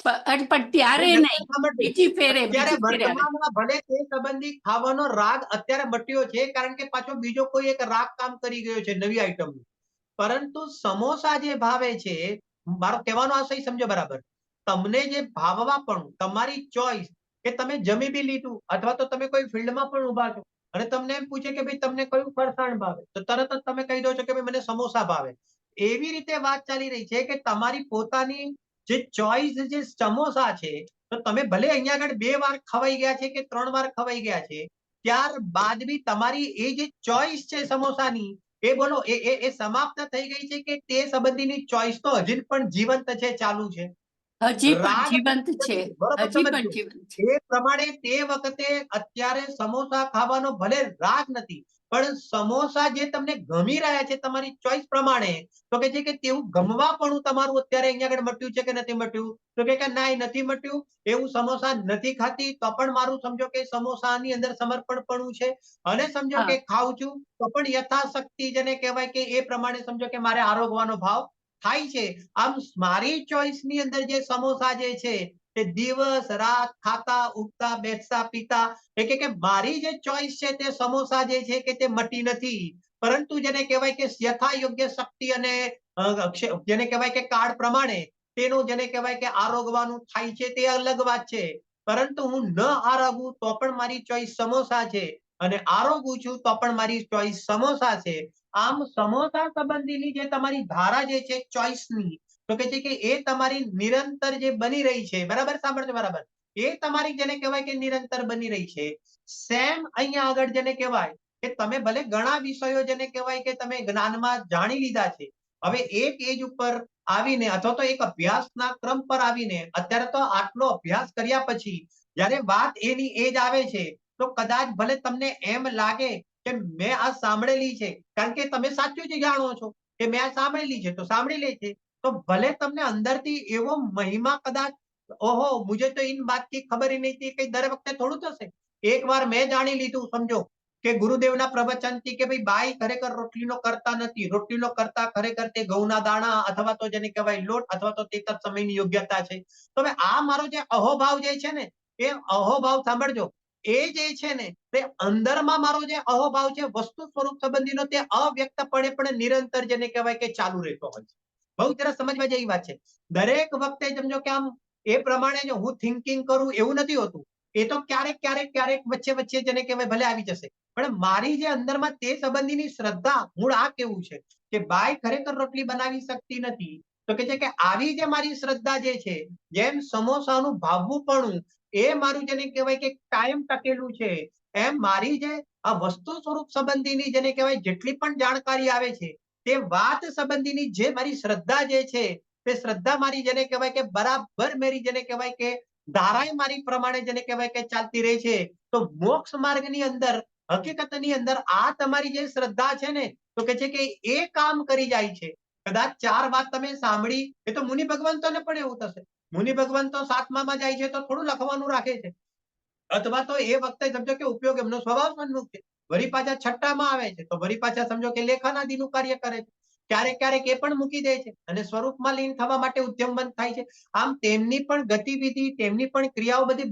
પણ ત્યારે નહીં, બીજી ફેરે અત્યારે આવે. વર્તમાનમાં ભલે તે સંબંધી ખાવાનો રાગ અત્યારે મટ્યો છે, કારણ કે પાછો બીજો કોઈ એક રાગ કામ કરી ગયો છે નવી આઈટમ. પરંતુ સમોસા જે ભાવે છે, મારો કહેવાનો આશય સમજો બરાબર. તમને જે ભાવવાપણું, તમારી ચોઈસ, કે તમે જમી બી લીધું અથવા તો તમે કોઈ ફિલ્ડમાં પણ ઊભા છો અને તમને એમ પૂછે કે ભાઈ તમને કયું ફરસાણ ભાવે, તો તરત જ તમે કહી દો છો કે ભાઈ મને સમોસા ભાવે. એવી રીતે વાત ચાલી રહી છે કે તમારી પોતાની જે ચોઈસ જે સમોસા છે, તો તમે ભલે અહીંયા આગળ 2 વાર ખવાઈ ગયા છે કે 3 વાર ખવાઈ ગયા છે, ત્યારબાદ બી તમારી એ જે ચોઈસ છે સમોસાની, એ બોલો એ સમાપ્ત થઈ ગઈ છે કે તે સંબંધીની ચોઈસ તો હજી પણ જીવંત છે, ચાલુ છે? હજી પણ રાગ જીવંત છે, બરોબર હજી પણ સમજજો. જીવંત છે. એ પ્રમાણે તે વખતે અત્યારે સમોસા ખાવાનો ભલે રાગ નથી, પણ સમોસા જે તમને ગમી રહ્યા છે તમારી ચોઈસ પ્રમાણે, તો કે છે કે તેવું ગમવાપણું તમારું અત્યારે અહીંયા આગળ મટ્યું છે કે નથી મટ્યું? તો કે ના, એ નથી મટ્યું. એવું સમોસા નથી ખાતી તો પણ મારું સમજો કે સમોસાની અંદર સમર્પણપણું છે. અને સમજો કે ખાઉં છું તો પણ યથાશક્તિ જેને કહેવાય કે એ પ્રમાણે સમજો કે મારે આરોગવાનો ભાવ થાય છે. આમ મારી ચોઈસની અંદર જે સમોસા જે છે, તે દિવસ રાત ખાતા ઉઠતા બેસતા પીતા, કે મારી જે ચોઈસ છે તે સમોસા જે છે કે તે મટી નથી, પરંતુ જેને કહેવાય કે યથા યોગ્ય શક્તિ અને જેને કહેવાય કે કાળ પ્રમાણે તેનું જેને કહેવાય કે આરોગવાનું થાય છે, તે અલગ વાત છે. પરંતુ હું ન આરોગું તો પણ મારી ચોઈસ સમોસા છે, અને આરોગું છું તો પણ મારી ચોઈસ સમોસા છે. આમ સમોસા સંબંધીની જે તમારી ધારા જે છે ચોઈસની, તો કે છે કે એ તમારી નિરંતર જે બની રહી છે, બરાબર સાંભળજો બરાબર, એ તમારી જેને કહેવાય કે નિરંતર બની રહી છે. સેમ અહીંયા આગળ જેને કહેવાય કે તમે ભલે ઘણા વિષયો જેને કહેવાય કે તમે જ્ઞાનમાં જાણી લીધા છે, હવે એક એજ ઉપર આવીને અથવા તો એક અભ્યાસના ક્રમ પર આવીને અત્યારે તો આટલો અભ્યાસ કર્યા પછી જ્યારે વાત એની એજ આવે છે, તો કદાચ ભલે તમને એમ લાગે કે મેં આ સાંભળેલી છે, કારણ કે તમે સાચું જ જાણો છો કે મેં આ સાંભળેલી છે, તો સાંભળી લે છે. તો ભલે તમને અંદરથી એવો મહિમા કદાચ, ઓહો મુझे तो इन बात की खबर ही नहीं थी, કઈ દર વખતે થોડું થશે. એકવાર મેં જાણી લીધું સમજો કે ગુરુદેવના પ્રવચનથી કે ભાઈ બાઈ ખરેખર રોટલીનો કરતા નથી, રોટલીનો કરતા ખરેખર તે ઘઉંના દાણા અથવા તો જેને કહેવાય લોટ અથવા તો તે સમયની યોગ્યતા છે. તો હવે આ મારો જે અહોભાવ જે છે ને, એ અહોભાવ સાંભળજો, એ જે છે ને તે અંદરમાં મારો જે અહોભાવ છે વસ્તુ સ્વરૂપ સંબંધીનો, તે અવ્યક્તપણે પણ નિરંતર જેને કહેવાય કે ચાલુ રહેતો હોય છે. બહુ જરા સમજવા જેવી વાત છે. દરેક વખતે સમજો કે આમ એ પ્રમાણે જો હું થિંકિંગ કરું એવું નથી હોતું. એ તો ક્યારેક વચ્ચે વચ્ચે જેને કહેવાય ભલે આવી જશે, પણ મારી જે અંદરમાં તે સંબંધીની શ્રદ્ધા મૂળ આ કેવું છે કે બાઈ ખરેખર રોટલી બનાવી શકતી નથી, તો કે છે કે આવી જે મારી શ્રદ્ધા જે છે, જેમ સમોસાનું ભાવવું એ મારું જેને કહેવાય કે કાયમ ટકેલું છે, એમ મારી જે આ વસ્તુ સ્વરૂપ સંબંધીની જેને કહેવાય જેટલી પણ જાણકારી આવે છે, તે વાત સંબંધીની જે મારી શ્રદ્ધા જે છે, તે શ્રદ્ધા મારી જેને કહેવાય કે બરાબર મેરી જેને કહેવાય કે ધારાએ મારી પ્રમાણે જેને કહેવાય કે ચાલતી રહે છે, તો મોક્ષ માર્ગની અંદર હકીકતની અંદર આ તમારી જે શ્રદ્ધા છે ને, તો કે છે કે એ કામ કરી જાય છે. કદાચ 4 વાત તમે સાંભળી, એ તો મુનિ ભગવંતોને પણ એવું થશે. મુનિ ભગવંતો 7મામાં જાય છે તો થોડું લખવાનું રાખે છે, અથવા તો એ વખતે સમજો કે ઉપયોગ એમનો સ્વભાવ સન્મુખ છે. વળી પાછા 6માં આવે છે તો વળી પાછા સમજો કે લેખનાદિનું કાર્ય કરે છે. ક્યારેક ક્યારેક એ પણ મૂકી દે છે અને સ્વરૂપમાં લીન થવા માટે ઉદ્યમવંત થાય છે. આમ તેમની પણ ગતિવિધિ, તેમની પણ ક્રિયાઓ બધી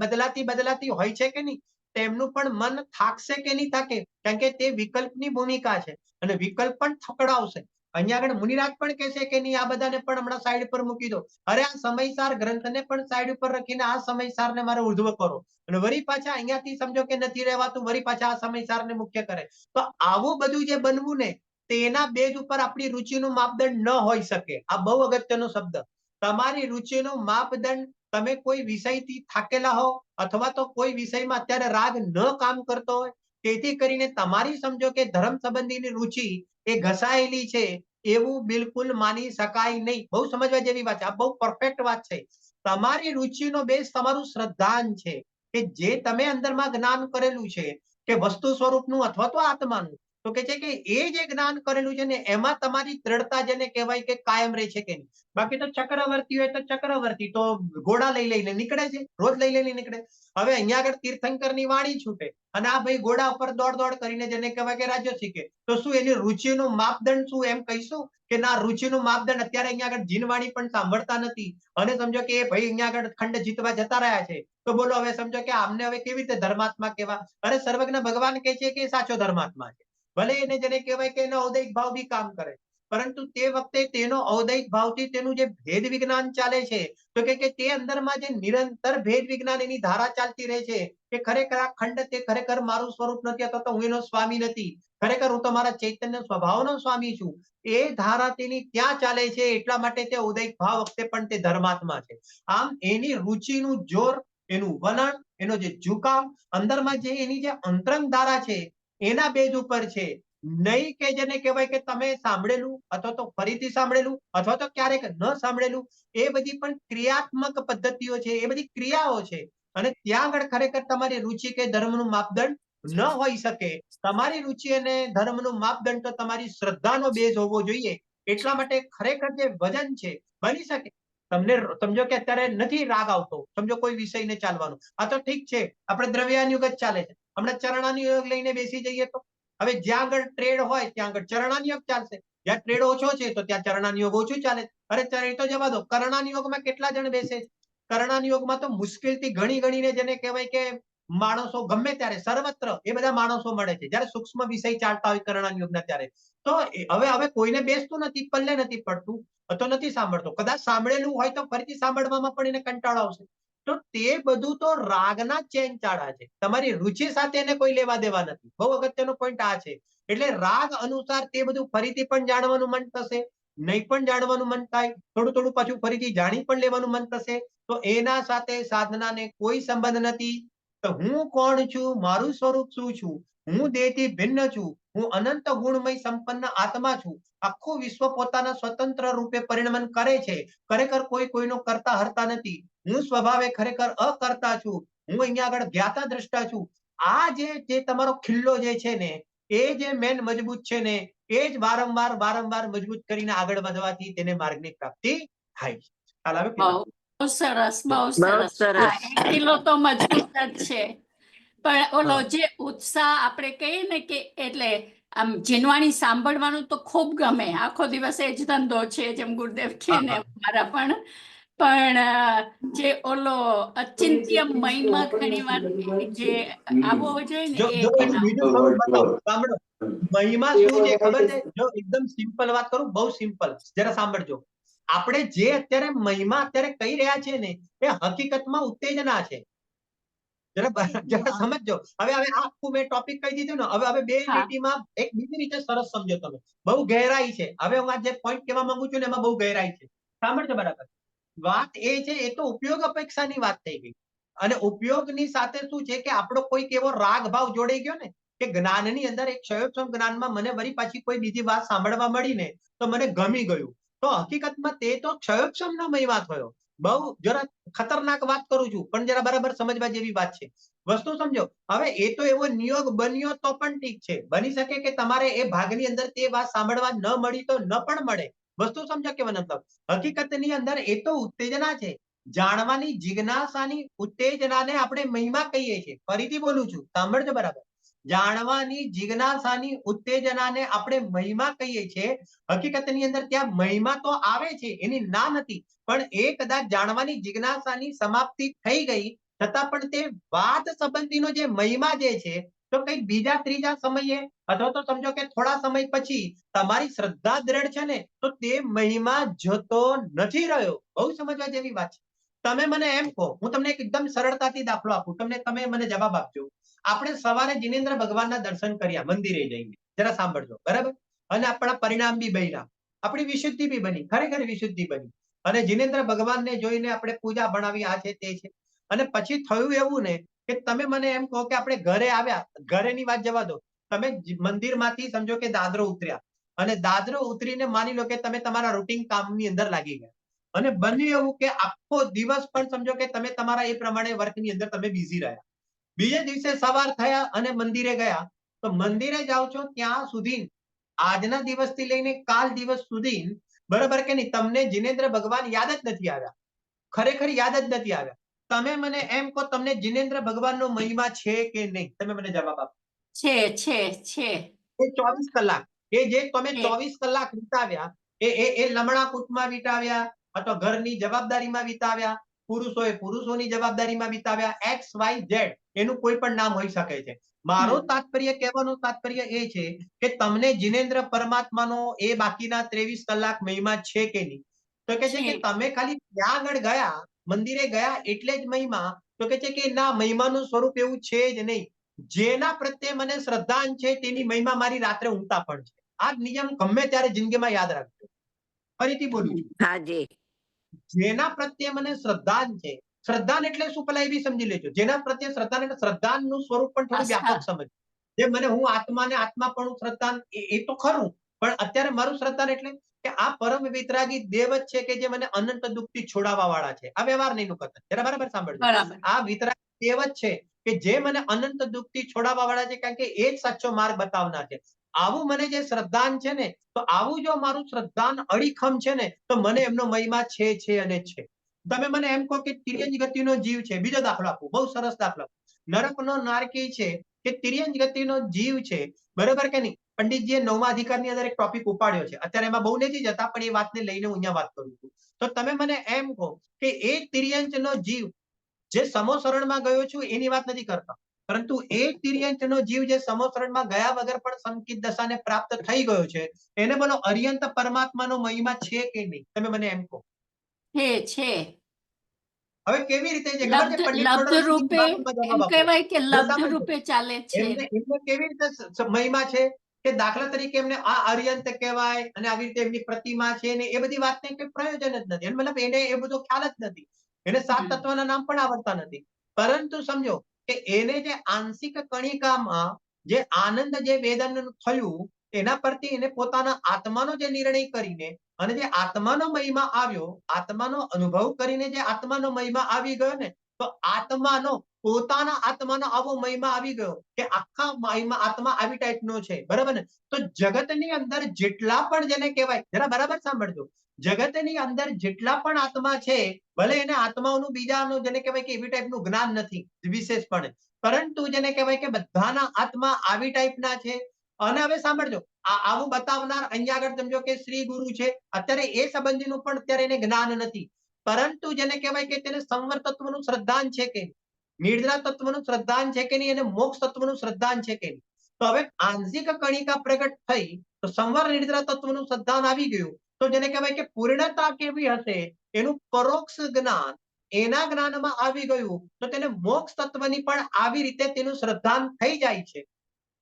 બદલાતી હોય છે કે નહીં? તેમનું પણ મન થાકશે કે નહીં થાકે? કારણ કે તે વિકલ્પની ભૂમિકા છે અને વિકલ્પ પણ થકડાવશે. અહીંયા આગળ મુનિરાજ પણ કહેશે કે નહીં, આ બધાને પણ હમણાં સાઈડ પર મૂકી દો. અરે આ સમયસાર ગ્રંથને પણ સાઈડ ઉપર રાખીને આ સમયસારને મારે ઉર્ધ્વ કરો. અને વળી પાછા અહીંયાથી સમજો કે નથી રહેવાતું, વળી પાછા આ સમયસારને મુખ્ય કરે. તો આવું બધું જે બનવું ને, તેના બેઝ ઉપર આપણી રુચિનું માપદંડ ન હોઈ શકે. આ બહુ અગત્યનો શબ્દ. તમારી રુચિનું માપદંડ, તમે કોઈ વિષયથી થાકેલા હો અથવા તો કોઈ વિષયમાં અત્યારે રાગ ન કામ કરતો હોય, તેથી કરીને તમારી સમજો કે ધર્મ સંબંધીની રુચિ એ ઘસાયેલી છે, એવું બિલકુલ માની શકાય નહીં. બહુ સમજવા જેવી વાત છે. આ બહુ પરફેક્ટ વાત છે. તમારી રુચિનો બેઝ તમારું શ્રદ્ધાન છે, કે જે તમે અંદરમાં જ્ઞાન કરેલું છે કે વસ્તુ સ્વરૂપનું અથવા તો આત્માનું, તો કે છે કે એ જે જ્ઞાન કરેલું છે ને, એમાં તમારી દ્રઢતા જેને કહેવાય કે કાયમ રહે છે કે નહીં. બાકી તો ચક્રવર્તી હોય તો ચક્રવર્તી તો ઘોડા લઈ લઈને નીકળે છે, રોજ લઈ લઈને નીકળે. હવે અહીંયા આગળ તીર્થંકરની વાણી છૂટે અને આ ભાઈ ઘોડા ઉપર દોડ કરીને જેને કહેવાય કે રાજ્ય શીખે, તો શું એની રુચિનું માપદંડ શું એમ કહીશું કે ના? રુચિનું માપદંડ અત્યારે અહીંયા આગળ જીનવાણી પણ સાંભળતા નથી અને સમજો કે એ ભાઈ અહીંયા આગળ ખંડ જીતવા જતા રહ્યા છે, તો બોલો હવે સમજો કે આમને હવે કેવી રીતે ધર્માત્મા કહેવા? અરે સર્વજ્ઞ ભગવાન કહે છે કે એ સાચો ધર્માત્મા છે. ભલે એને જેને કહેવાય કે એનો ઔદૈહિક ભાવ બી કામ કરે, પરંતુ તે વખતે તેનો ઔદૈહિક ભાવથી તેનું જે ભેદ વિજ્ઞાન ચાલે છે, તો કે તે અંદરમાં જે નિરંતર ભેદ વિજ્ઞાન એની ધારા ચાલતી રહે છે કે ખરેખર આ ખંડ તે ખરેખર મારું સ્વરૂપ નથી, અથવા તો હું એનો સ્વામી નથી, ખરેખર હું તો મારા ચૈતન્ય સ્વભાવનો સ્વામી છું. એ ધારા તેની ત્યાં ચાલે છે, એટલા માટે તે ઔદૈહિક ભાવ વખતે પણ તે ધર્માત્મા છે. આમ એની રુચિનું જોર, એનું વલણ, એનો જે ઝુકાવ, અંદરમાં જે એની જે અંતરંગ ધારા છે, એના બેઝ ઉપર છે. નહીં કે જેને કહેવાય કે તમે સાંભળેલું અથવા તો ફરીથી સાંભળેલું અથવા તો ક્યારેક ન સાંભળેલું, એ બધી પણ ક્રિયાત્મક પદ્ધતિઓ છે, એ બધી ક્રિયાઓ છે. અને ત્યાં આગળ ખરેખર તમારી રુચિ કે ધર્મનું માપદંડ ન હોઈ શકે. તમારી રુચિ અને ધર્મનું માપદંડ તો તમારી શ્રદ્ધાનો બેઝ હોવો જોઈએ. એટલા માટે ખરેખર જે વજન છે, બની શકે તમને સમજો કે અત્યારે નથી રાગ આવતો, સમજો કોઈ વિષયને ચાલવાનું, આ તો ઠીક છે, આપણે દ્રવ્યાનુયોગ જ ચાલે છે. હમણાં ચરણાનુયોગ લઈને બેસી જઈએ તો હવે જ્યાં આગળ ટ્રેડ હોય ત્યાં આગળ ચરણાનુયોગ ચાલશે, જ્યાં ટ્રેડ ઓછો છે તો ત્યાં ચરણાનુયોગ ઓછું ચાલે. અરે એ તો જવા દો, કર્ણાનુયોગમાં કેટલા જણ બેસે છે? કર્ણાનુયોગમાં તો મુશ્કેલથી ગણી ગણીને જેને કહેવાય કે માણસો ગમે ત્યારે સર્વત્ર એ બધા માણસો મળે છે, જ્યારે સૂક્ષ્મ વિષય ચાલતા હોય કર્ણાનુયોગના ત્યારે. તો હવે કોઈને બેસતું નથી, પલ્લે નથી પડતું, તો નથી સાંભળતો. કદાચ સાંભળેલું હોય તો ફરીથી સાંભળવામાં પણ એને કંટાળો આવશે. તો તે બધું તો રાગના ચેન ચાળા છે, તમારી રુચિ સાથે એને કોઈ લેવા દેવા નથી. બહુ અગત્યનો પોઈન્ટ આ છે. એટલે રાગ અનુસાર તે બધું ફરીથી પણ જાણવાનું મન થશે, નહીં પણ જાણવાનું મન થાય, થોડું થોડું પાછું ફરીથી જાણી પણ લેવાનું મન થશે. તો એના સાથે સાધનાને કોઈ સંબંધ નથી. તો હું કોણ છું, મારું સ્વરૂપ શું છું, હું દેહથી ભિન્ન છું, હું અનંત ગુણમય સંપન્ન આત્મા છું. આખું વિશ્વ પોતાના સ્વતંત્ર રૂપે પરિણમન કરે છે. ખરેખર કોઈ કોઈનો કરતા હરતા નથી. હું સ્વભાવે ખરેખર અકર્તા છું. હું અહીંયા આગળ જ્ઞાતા દ્રષ્ટા છું. આ જે તમારો ખિલ્લો જે છે ને, એ જે મેન મજબૂત છે ને, એ જ વારંવાર મજબૂત કરીને આગળ વધવાથી તેને માર્ગની પ્રાપ્તિ થાય છે. ખ્યાલ આવે કે ના? બહુ સરસ, બહુ બહુ સરસ. સરસ. હા, એક કિલો તો મજબૂત જ છે. પણ ઓલો હા. જે ઉત્સાહ આપણે કહીએ ને કે એટલે આમ જીનવાણી સાંભળવાનું તો ખૂબ ગમે. આખો દિવસ એ જ ધંધો છે, જેમ ગુરુદેવ કહે ને મારા પણ જે ઓલો અચિંત્ય મહિમા ઘણી વાર જે આવો જોઈએ ને જો એ જો એનું બીજું સ્વરૂપ બતાવું, સાંભળો. મહિમા શું છે ખબર છે? જો એકદમ સિમ્પલ વાત કરું, બહુ સિમ્પલ, જરા સાંભળજો. આપણે જે અત્યારે મહિમા અત્યારે કહી રહ્યા છે ને, એ હકીકતમાં ઉત્તેજના છે. જરા સમજજો. હવે આખું મેં ટોપિક કહી દીધું ને, હવે બે હા. લીટીમાં એક બીજી રીતે સરસ સમજો તમે. બહુ ગહેરાઈ છે. હવે હું આ જે પોઈન્ટ કહેવા માંગુ છું ને, એમાં બહુ ગહેરાઈ છે. સાંભળજો બરાબર. વાત એ છે, એ તો ઉપયોગ અપેક્ષાની વાત થઈ ગઈ. અને ઉપયોગની સાથે શું છે કે આપણો કોઈક એવો રાગ ભાવ જોડાઈ ગયો ને કે જ્ઞાનની અંદર એક ક્ષયોક્ષમ જ્ઞાનમાં મને વળી પાછી કોઈ બીજી વાત સાંભળવા મળી ને તો મને ગમી ગયું. તો હકીકતમાં તે તો ક્ષયોક્ષમનો મહિમા થયો. બહુ જરા ખતરનાક વાત કરું છું, પણ જરા બરાબર સમજવા જેવી વાત છે. વસ્તુ સમજો. હવે એ તો એવો નિયોગ બન્યો તો પણ ઠીક છે. બની શકે કે તમારે એ ભાગની અંદર તે વાત સાંભળવા ન મળી તો ન પણ મળે. વસ્તુ સમજો કે મતલબ હકીકતની અંદર એ તો ઉત્તેજના છે. જાણવાની જિજ્ઞાસાની ઉત્તેજનાને આપણે મહિમા કહીએ છીએ. ફરીથી બોલું છું, સાંભળજો બરાબર. જાણવાની જિજ્ઞાસાની ઉત્તેજનાને આપણે મહિમા કહીએ છીએ. હકીકતની અંદર ત્યાં મહિમા તો આવે છે, એની ના નથી, પણ એ કદાચ જાણવાની જિજ્ઞાસાની સમાપ્તિ થઈ ગઈ છતાં પણ તે વાત સંબંધીનો જે મહિમા જે છે તો કંઈક બીજા ત્રીજા સમયે અથવા તો સમજો કે થોડા સમય પછી તમારી શ્રદ્ધા દ્રઢ છે ને તો તે મહિમા જતો નથી રહ્યો. બહુ સમજવા જેવી વાત છે. તમે મને એમ કહો, હું તમને એકદમ સરળતાથી દાખલો આપું, તમે મને જવાબ આપજો. આપણે સવારે જિનેન્દ્ર ભગવાનના દર્શન કર્યા મંદિરે જઈને, જરા સાંભળજો બરાબર, અને આપણા પરિણામ બી બન્યા, આપણી વિશુદ્ધિ બી બની, ખરેખર વિશુદ્ધિ બની, અને જિનેન્દ્ર ભગવાનને જોઈને આપણે પૂજા ભણાવી, આ છે તે છે. અને પછી થયું એવું ને કે તમે મને એમ કહો કે આપણે ઘરે આવ્યા, ઘરેની વાત જવા દો, તમે મંદિરમાંથી સમજો કે દાદરો ઉતર્યા અને દાદરો ઉતરીને માની લો કે તમે તમારા રૂટીન કામની અંદર લાગી ગયા અને બન્યું એવું કે આખો દિવસ પણ સમજો કે તમે તમારા એ પ્રમાણે વર્કની અંદર તમે બિઝી રહ્યા. બીજે દિવસે સવાર થયા અને મંદિરે ગયા, તો મંદિરે જાઓ છો ત્યાં સુધી આજના દિવસથી લઈને કાલ દિવસ સુધી બરાબર કે નહીં, તમને જિનેન્દ્ર ભગવાન યાદ જ નથી આવ્યા, ખરેખર યાદ જ નથી આવ્યા. તમે મને એમ કહો, તમને જિનેન્દ્ર ભગવાનનો મહિમા છે કે નહીં? તમે મને જવાબ આપો. છે. એ 24 કલાક, એ જે તમે છે 24 કલાક વિતાવ્યા એ લમણા કૂટમાં વિતાવ્યા અથવા ઘરની જવાબદારીમાં વિતાવ્યા, પુરુષોએ પુરુષોની જવાબદારીમાં વિતાવ્યા, એક્સ વાય ઝેડ એનું કોઈ પણ નામ હોઈ શકે છે. મારો તાત્પર્ય કહેવાનું તાત્પર્ય એ છે કે તમને જિનેન્દ્ર પરમાત્માનો એ બાકીના 23 કલાક મહિમા છે કે નહીં? તો કે છે કે છે તમે ખાલી ત્યાં આગળ ગયા, મંદિરે ગયા એટલે જ મહિમા? તો કે છે કે ના, મહિમાનું સ્વરૂપ એવું છે જ નહીં. જેના પ્રત્યે મને શ્રદ્ધા છે તેની મહિમા મારી રાત્રે ઊંઘતા પણ છે. આ નિયમ ગમે ત્યારે જિંદગીમાં યાદ રાખજો. ફરીથી બોલું છું, હાજી. જેના પ્રત્યે મને શ્રદ્ધા છે, શ્રદ્ધાન એટલે શું પેલા એ બી સમજી લેજો. જેના પ્રત્યે શ્રદ્ધાન એટલે શ્રદ્ધાનું સ્વરૂપ પણ થોડું આસ્થા. વ્યાપક સમજ. જે મને હું આત્માને આત્મા પણ શ્રદ્ધાન એ તો ખરું, પણ અત્યારે મારું શ્રદ્ધાન એટલે કે આ પરમ વિતરાગી દેવ જ છે કે જે મને અનંત દુઃખથી છોડાવવા વાળા છે. આ વ્યવહાર નહીં નું કથન, જરા બરાબર સાંભળજો. બરાબર. આ વિતરાગી દેવ જ છે કે જે મને અનંત દુઃખથી છોડાવવા વાળા છે, કારણ કે એ જ સાચો માર્ગ બતાવનાર છે. આવું મને જે શ્રદ્ધાન છે ને, તો આવું જો મારું શ્રદ્ધાન અડીખમ છે ને તો મને એમનો મહિમા છે અને છે. તમે મને એમ કહો કે તિર્યંજ ગતિનો જીવ છે. બીજો દાખલો આપું, બહુ સરસ દાખલો. નરકનો નારકી છે કે તિર્યંજ ગતિનો જીવ છે, બરાબર કે નહીં? પંડિતજીએ 9મા અધિકારની અંદર એક ટોપિક ઉપાડ્યો છે. અત્યારે એમાં બહુ નથી જતા, પણ એ વાતને લઈને હું અહીંયા વાત કરું છું. તો તમે મને એમ કહો કે એ તિર્યંજનો જીવ જે સમોસરણમાં ગયો છું એની વાત નથી કરતા, પરંતુ એ તિર્યંચનો જીવ જે સમોસરણમાં ગયા વગર પણ સંકિત દશાને પ્રાપ્ત થઈ ગયો છે, એને બોલો અર્યંત પરમાત્માનો મહિમા છે કે નહીં? તમે મને એમ કહો. છે હવે કેવી રીતે છે ખબર છે? પંડિત લબ્ધ મંડળ રૂપે બાબતમાં એમ જવાબ આપો. કહેવાય કે જો લબ્ધ સાંભળજો, રૂપે ચાલે છે. એમને કેવી રીતે મહિમા છે કે દાખલા તરીકે એમને આ અર્યંત કહેવાય અને આવી રીતે એમની પ્રતિમા છે ને એ બધી વાતને કઈ પ્રયોજન જ નથી. મતલબ એને એ બધો ખ્યાલ જ નથી. એને 7 તત્વના નામ પણ આવડતા નથી. પરંતુ સમજો કે એને જે આંશિક કણિકામાં જે આનંદ જે વેદનનું થયું એના પરથી એને પોતાના આત્માનો જે નિર્ણય કરીને અને જે આત્માનો મહિમા આવ્યો, આત્માનો અનુભવ કરીને જે આત્માનો મહિમા આવી ગયો ને, તો આત્માનો પોતાના આત્માનો આવો મહિમા આવી ગયો કે આખા મહિમા આત્મા આવી ટાઈપનો છે, બરાબર ને? તો જગતની અંદર જેટલા પણ જેને કહેવાય, જરા બરાબર સાંભળજો, જગતની અંદર જેટલા પણ આત્મા છે, ભલે એને આત્માઓનું બીજાનું જેને કહેવાય કે એવી ટાઈપનું જ્ઞાન નથી વિશેષપણે, પરંતુ જેને કહેવાય કે બધાના આત્મા આવી ટાઈપના છે. અને હવે સાંભળજો, આવું બતાવનાર અહીંયા આગળ સમજો કે શ્રી ગુરુ છે. અત્યારે એ સંબંધીનું પણ અત્યારે એને જ્ઞાન નથી, પરંતુ જેને કહેવાય કે તેને સંવર તત્વનું શ્રદ્ધાન છે કે નિર્દ્રા તત્વનું શ્રદ્ધાન છે કે નહીં, અને મોક્ષ તત્વનું શ્રદ્ધાન છે કે નહીં. તો હવે આંશિક કણિકા પ્રગટ થઈ તો સંવર નિર્દ્રા તત્વનું શ્રદ્ધાન આવી ગયું, તો જેને કહેવાય કે પૂર્ણતા કેવી હશે, એનું પરોક્ષ જ્ઞાન એના જ્ઞાનમાં આવી ગયું, તો તેને મોક્ષ તત્વની પણ આવી રીતે તેનું શ્રદ્ધાન થઈ જાય છે.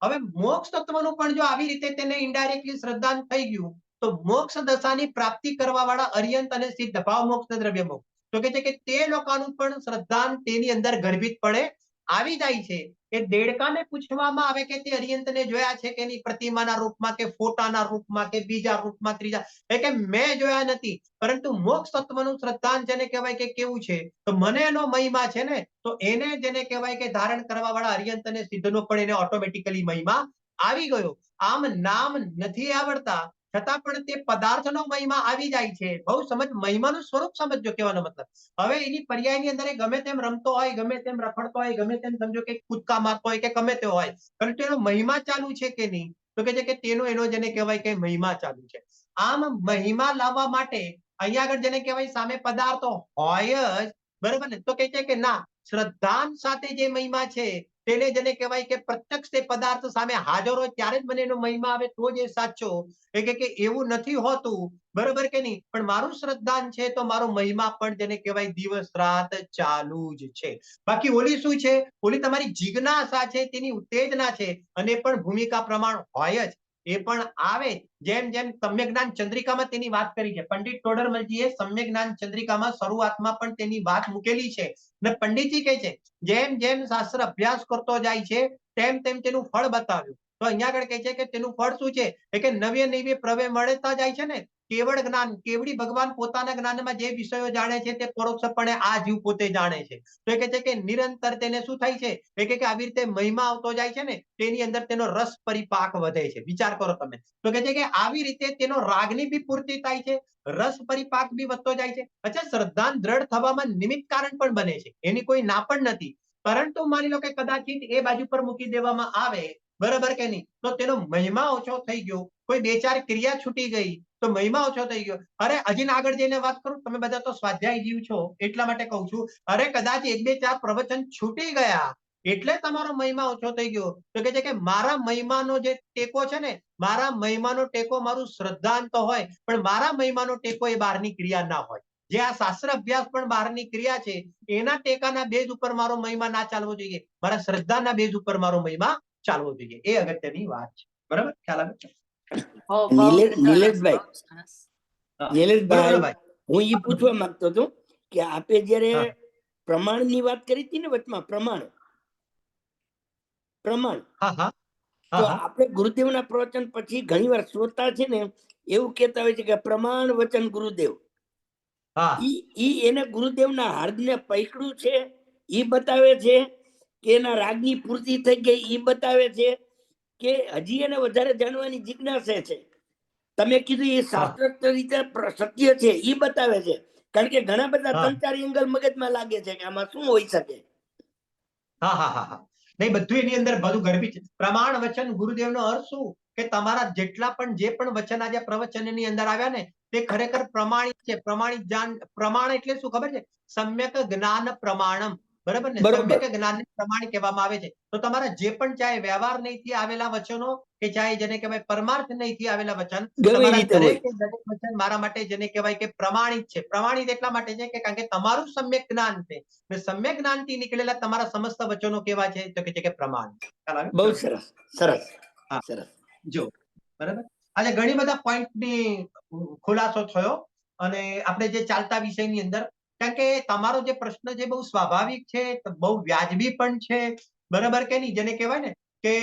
હવે મોક્ષ તત્વનું પણ જો આવી રીતે તેને ઇનડાયરેક્ટલી શ્રદ્ધાન થઈ ગયું, તો મોક્ષ દશાની પ્રાપ્તિ કરવા વાળા અર્યંત અને સિદ્ધ ભાવ મોક્ષ દ્રવ્ય મોક્ષ, તો કે છે કે તે લોકોનું પણ શ્રદ્ધાન તેની અંદર ગર્ભિતપણે આવી જાય છે. એ દેડકાને પૂછવામાં આવે કે તે અર્યંતને જોયા છે કે નહીં, પ્રતિમાના રૂપમાં કે ફોટાના રૂપમાં કે બીજા રૂપમાં ત્રીજા, એ કે મેં જોયા નથી, પરંતુ મોક્ષ તત્વનું શ્રદ્ધાન જેને કહેવાય કે કેવું છે, તો મને એનો મહિમા છે ને, તો એને જેને કહેવાય કે ધારણ કરવા વાળા અર્યંત અને સિદ્ધનો પણ એને ઓટોમેટિકલી મહિમા આવી ગયો. આમ નામ નથી આવડતા છતાં પણ તે પદાર્થનો મહિમા આવી જાય છે. બહુ સમજ, મહિમાનું સ્વરૂપ સમજજો કહેવાનો મતલબ. હવે એની પર્યાયની અંદર એ ગમે તેમ રમતો હોય, ગમે તેમ રખડતો હોય, ગમે તેમ સમજો કે કૂદકા મારતો હોય કે ગમે તે હોય, પરંતુ એનો મહિમા ચાલુ છે કે નહીં, તો કે છે કે તેનો એનો જેને કહેવાય કે મહિમા ચાલુ છે. આમ મહિમા લાવવા માટે અહીંયા આગળ જેને કહેવાય સામે પદાર્થો હોય જ, બરાબર ને, તો કે છે કે ના, શ્રદ્ધાન સાથે જે મહિમા છે તેને જેને કહેવાય કે પ્રત્યક્ષ તે પદાર્થ સામે હાજર હોય ત્યારે જ મને એનો મહિમા આવે, તો જ એ સાચો. એ કે એવું નથી હોતું, બરાબર કે નહીં, પણ મારું શ્રદ્ધાન છે તો મારો મહિમા પણ જેને કહેવાય દિવસ રાત ચાલુ જ છે. બાકી ઓલી શું છે, ઓલી તમારી જિજ્ઞાસા છે, તેની ઉત્તેજના છે, અને પણ ભૂમિકા પ્રમાણ હોય જ, એ પણ આવે. જેમ જેમ સમ્યક જ્ઞાન ચંદ્રિકામાં તેની વાત કરી છે પંડિત ટોડરમલજીએ, સમ્યક જ્ઞાન ચંદ્રિકામાં શરૂઆતમાં પણ તેની વાત મૂકેલી છે. ને પંડિતજી કહે છે જેમ જેમ શાસ્ત્ર અભ્યાસ કરતો જાય છે તેમ તેમ તેનું ફળ બતાવ્યું. તો અહીંયા આગળ કહે છે કે તેનું ફળ શું છે, કે નવે નવી પ્રવે મળતા જાય છે ને કેવળ જ્ઞાન, કેવડી ભગવાન પોતાના જ્ઞાનમાં જે વિષયો જાણે છે તે પરોક્ષપણે આ જીવ પોતે જાણે છે. તો એ કહે છે કે નિરંતર તેને શું થાય છે, એ કે આવી રીતે મહિમા આવતો જાય છે ને, તેની અંદર તેનો રસ પરિપાક વધે છે. વિચાર કરો તમે. તો કહે છે કે આવી રીતે તેનો રાગની બી પૂર્તિ થાય છે, રસ પરિપાક બી વધતો જાય છે. અચ્છા, શ્રદ્ધાન દ્રઢ થવામાં નિમિત્ત કારણ પણ બને છે, એની કોઈ ના પણ નથી. પરંતુ માની લો કે કદાચિત એ બાજુ પર મૂકી દેવામાં આવે, બરાબર કે નહીં, તો તેનો મહિમા ઓછો થઈ ગયો, કોઈ બે ચાર ક્રિયા છૂટી ગઈ તો મહિમા ઓછો થઈ ગયો. અરે હજી આગળ જઈને વાત કરું, તમે બધા તો સ્વાધ્યાય જીવ છો એટલા માટે કહું છું. અરે કદાચ એક બે ચાર પ્રવચન છૂટી ગયા એટલે તમારો મહિમા ઓછો થઈ ગયો, તો કે છે કે મારા મહિમાનો જે ટેકો છે ને, મારા મહિમાનો ટેકો મારું શ્રદ્ધાન તો હોય, પણ મારા મહિમાનો ટેકો એ બહારની ક્રિયા ના હોય. જે આ શાસ્ત્ર અભ્યાસ પણ બહારની ક્રિયા છે, એના ટેકાના બેઝ ઉપર મારો મહિમા ના ચાલવો જોઈએ, મારા શ્રદ્ધાના બેઝ ઉપર મારો મહિમા ચાલવો જોઈએ. એ અગત્યની વાત છે. બરાબર, ખ્યાલ આવે છે? નિલેશભાઈ, હા, બોલો નિલેશભાઈ, ભાઈ. હું એ પૂછવા માંગતો હતો કે આપે જયારે હા. પ્રમાણની વાત કરી હતી ને વચમાં, પ્રમાણ, હા હા તો હા હા આપણે ગુરુદેવના પ્રવચન પછી ઘણીવાર શ્રોતા છે ને એવું કહેતા હોય છે કે પ્રમાણ વચન ગુરુદેવ, હા ઈ એને ગુરુદેવના હાર્દને પકડ્યું છે ઈ બતાવે છે, કે એના રાગની પૂર્તિ થઈ ગઈ ઈ બતાવે છે, કે હજી એને વધારે જાણવાની જિજ્ઞાસા છે. તમે કીધું એ શાસ્ત્રોક્ત રીતે સત્ય છે ઈ બતાવે છે. કારણ કે ઘણા બધા હા ત્રણ ચાર એંગલ મગજમાં લાગે છે કે આમાં શું હોઈ શકે. હા હા હા હા નહીં, બધું એની અંદર બધું ગર્ભિત છે. પ્રમાણ વચન ગુરુદેવનો અર્થ શું, કે તમારા જેટલા પણ જે પણ વચન આજે પ્રવચનની અંદર આવ્યા ને તે ખરેખર પ્રમાણિત છે. પ્રમાણિત જ્ઞાન, પ્રમાણ એટલે શું ખબર છે, સમ્યક જ્ઞાન પ્રમાણમ, બરાબર ને, બરોબર. સમ્યક જ્ઞાનને પ્રમાણ કહેવામાં આવે છે. તો તમારા જે પણ ચાહે વ્યવહાર નહીંથી આવેલા વચનો કે ચાહે જેને કહેવાય પરમાર્થ નહીંથી આવેલા વચન, ગમે તમારા રીતે હોય. દરેક દરેક વચન મારા માટે જેને કહેવાય કે પ્રમાણિત છે. પ્રમાણિત એટલા માટે છે કે કારણ કે તમારું સમ્યક જ્ઞાન છે, ને સમ્યક જ્ઞાનથી નીકળેલા તમારા સમસ્ત વચનો કેવા છે, તો કે છે કે પ્રમાણ. ખ્યાલ આવ્યો? બહુ સરસ, સરસ, હા, સરસ. જો બરાબર. આજે ઘણી બધા પોઈન્ટની ખુલાસો થયો, અને આપણે જે ચાલતા વિષયની અંદર, કારણ કે તમારો જે પ્રશ્ન છે બહુ સ્વાભાવિક છે, બહુ વ્યાજબી પણ છે, બરાબર કે નહીં, જેને કહેવાય ને કે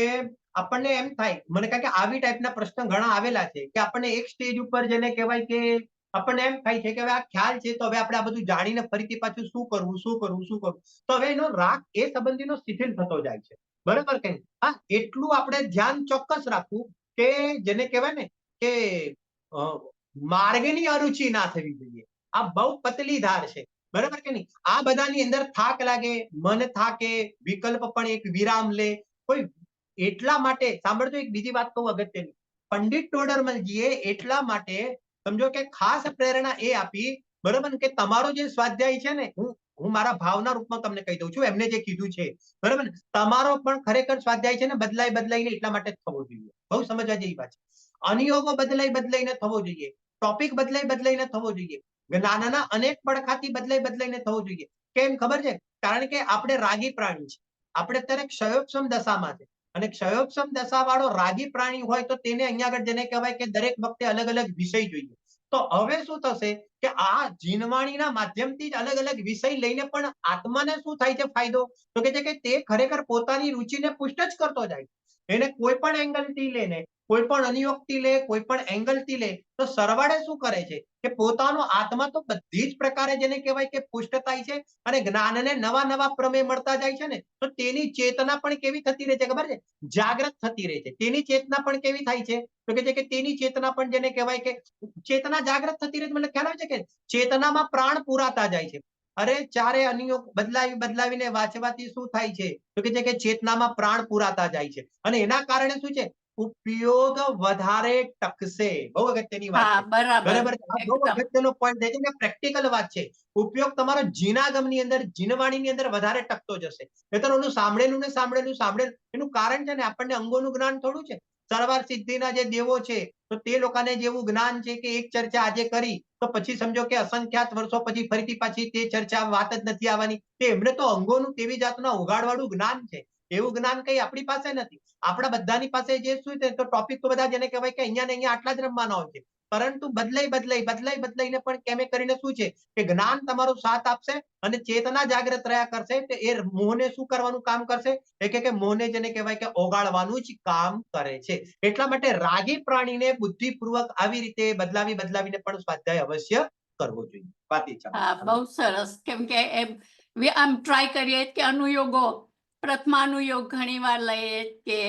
આપણને એમ થાય, મને કારણ કે આવી ટાઈપના પ્રશ્ન ઘણા આવેલા છે કે આપણને એક સ્ટેજ ઉપર જેને કહેવાય કે આપણને એમ થાય છે કે હવે આ ખ્યાલ છે તો હવે આપણે આ બધું જાણીને ફરીથી પાછું શું કરવું, શું કરવું, શું કરવું, તો હવે એનો રાગ એ સંબંધીનો શિથિલ થતો જાય છે, બરાબર કે નહીં? હા, એટલું આપણે ધ્યાન ચોક્કસ રાખવું કે જેને કહેવાય ને કે માર્ગની અરુચિ ના થવી જોઈએ. આ બહુ પતલી ધાર છે, બરાબર કે નહીં? આ બધાની અંદર થાક લાગે, મન થાકે, વિકલ્પ પણ એક વિરામ લે, કોઈ એટલા માટે સાંભળજો, એક બીજી વાત કહું અગત્યની, પંડિત ટોડરમલજીએ એટલા માટે સમજો કે ખાસ પ્રેરણા એ આપી, બરાબર કે તમારો જે સ્વાધ્યાય છે ને, હું મારા ભાવના રૂપમાં તમને કહી દઉં છું, એમને જે કીધું છે, બરાબર ને, તમારો પણ ખરેખર સ્વાધ્યાય છે ને બદલાઈને એટલા માટે થવો જોઈએ. બહુ સમજવા જેવી વાત છે. અનિયોગો બદલાઈને થવો જોઈએ, ટોપિક બદલાઈને થવો જોઈએ, જ્ઞાનના અનેક પડખાથી બદલાઈને થવો જોઈએ. કેમ ખબર છે? કારણ કે આપણે રાગી પ્રાણી છે, આપણે અત્યારે ક્ષયોક્ષમ દશામાં છે. અને ક્ષયોક્ષમ દશા વાળો રાગી પ્રાણી હોય તો તેને અહીંયા આગળ જેને કહેવાય કે દરેક વખતે અલગ અલગ વિષય જોઈએ. તો હવે શું થશે કે આ જીનવાણીના માધ્યમથી જ અલગ અલગ વિષય લઈને પણ આત્માને શું થાય છે ફાયદો? તો કે છે કે તે ખરેખર પોતાની રુચિને પુષ્ટ જ કરતો જાય. એને કોઈ પણ એંગલથી લઈને, કોઈ પણ અનિયોગથી લે, કોઈ પણ એંગલથી લે, તો સરવાળે શું કરે છે કે પોતાનો આત્મા તો બધી જ પ્રકારે જેને કહેવાય કે પુષ્ટ થાય છે અને જ્ઞાનને નવા નવા પ્રમેય મળતા જાય છે ને, તો તેની ચેતના પણ કેવી થતી રહે છે ખબર છે? જાગ્રત થતી રહે છે. તેની ચેતના પણ કેવી થાય છે? તો કે છે કે તેની ચેતના પણ જેને કહેવાય કે ચેતના જાગ્રત થતી રહે છે. મતલબ ખ્યાલ આવે છે કે ચેતનામાં પ્રાણ પુરાતા જાય છે. અરે ચારે અનિયોગ બદલાવીને વાંચવાથી શું થાય છે? તો કે છે કે ચેતનામાં પ્રાણ પુરાતા જાય છે અને એના કારણે શું છે? ઉપયોગ વધારે ટકશે. બહુ અગત્યની વાત હા છે. બરાબર બરાબર છે. આ બહુ એકદમ અગત્યનો પોઈન્ટ છે કે પ્રેક્ટિકલ વાત છે. ઉપયોગ તમારો જીનાગમની અંદર, જીનવાણીની અંદર વધારે ટકતો જશે. નહીંતર ઓલું સાંભળેલું એનું કારણ છે ને આપણને અંગોનું જ્ઞાન થોડું છે. સરવાર સિદ્ધિના જે દેવો છે તો તે લોકોને જેવું જ્ઞાન છે કે એક ચર્ચા આજે કરી તો પછી સમજો કે અસંખ્યાત વર્ષો પછી ફરીથી પાછી તે ચર્ચા વાત જ નથી આવવાની. તે એમને તો અંગોનું કેવી જાતના ઉગાડવાળું જ્ઞાન છે. એવું જ્ઞાન કઈ આપણી પાસે નથી. આપણા બધાની પાસે જે શું છે તો ટોપિક તો બધા જેને કહેવાય કે અહીંયા ને અહીંયા આટલા જ રમવાના હોય છે. પરંતુ બદલાઈને પણ કેમે કરીને શું છે કે જ્ઞાન તમારો સાથ આપશે અને ચેતના જાગ્રત રહ્યા કરશે. તો એ મોહને શું કરવાનું કામ કરશે? એ કે મોહને જેને કહેવાય કે ઓગાળવાનું જ કામ કરે છે. એટલા માટે રાગી પ્રાણીને બુદ્ધિપૂર્વક આવી રીતે બદલાવીને પણ સ્વાધ્યાય અવશ્ય કરવો જોઈએ. વાતી હા ચાલો. બહુ સરસ કેમ કે આમ ટ્રાય કરીએ કે અનુયોગો પ્રથમાનુયોગ ઘણી વાર લઈએ કે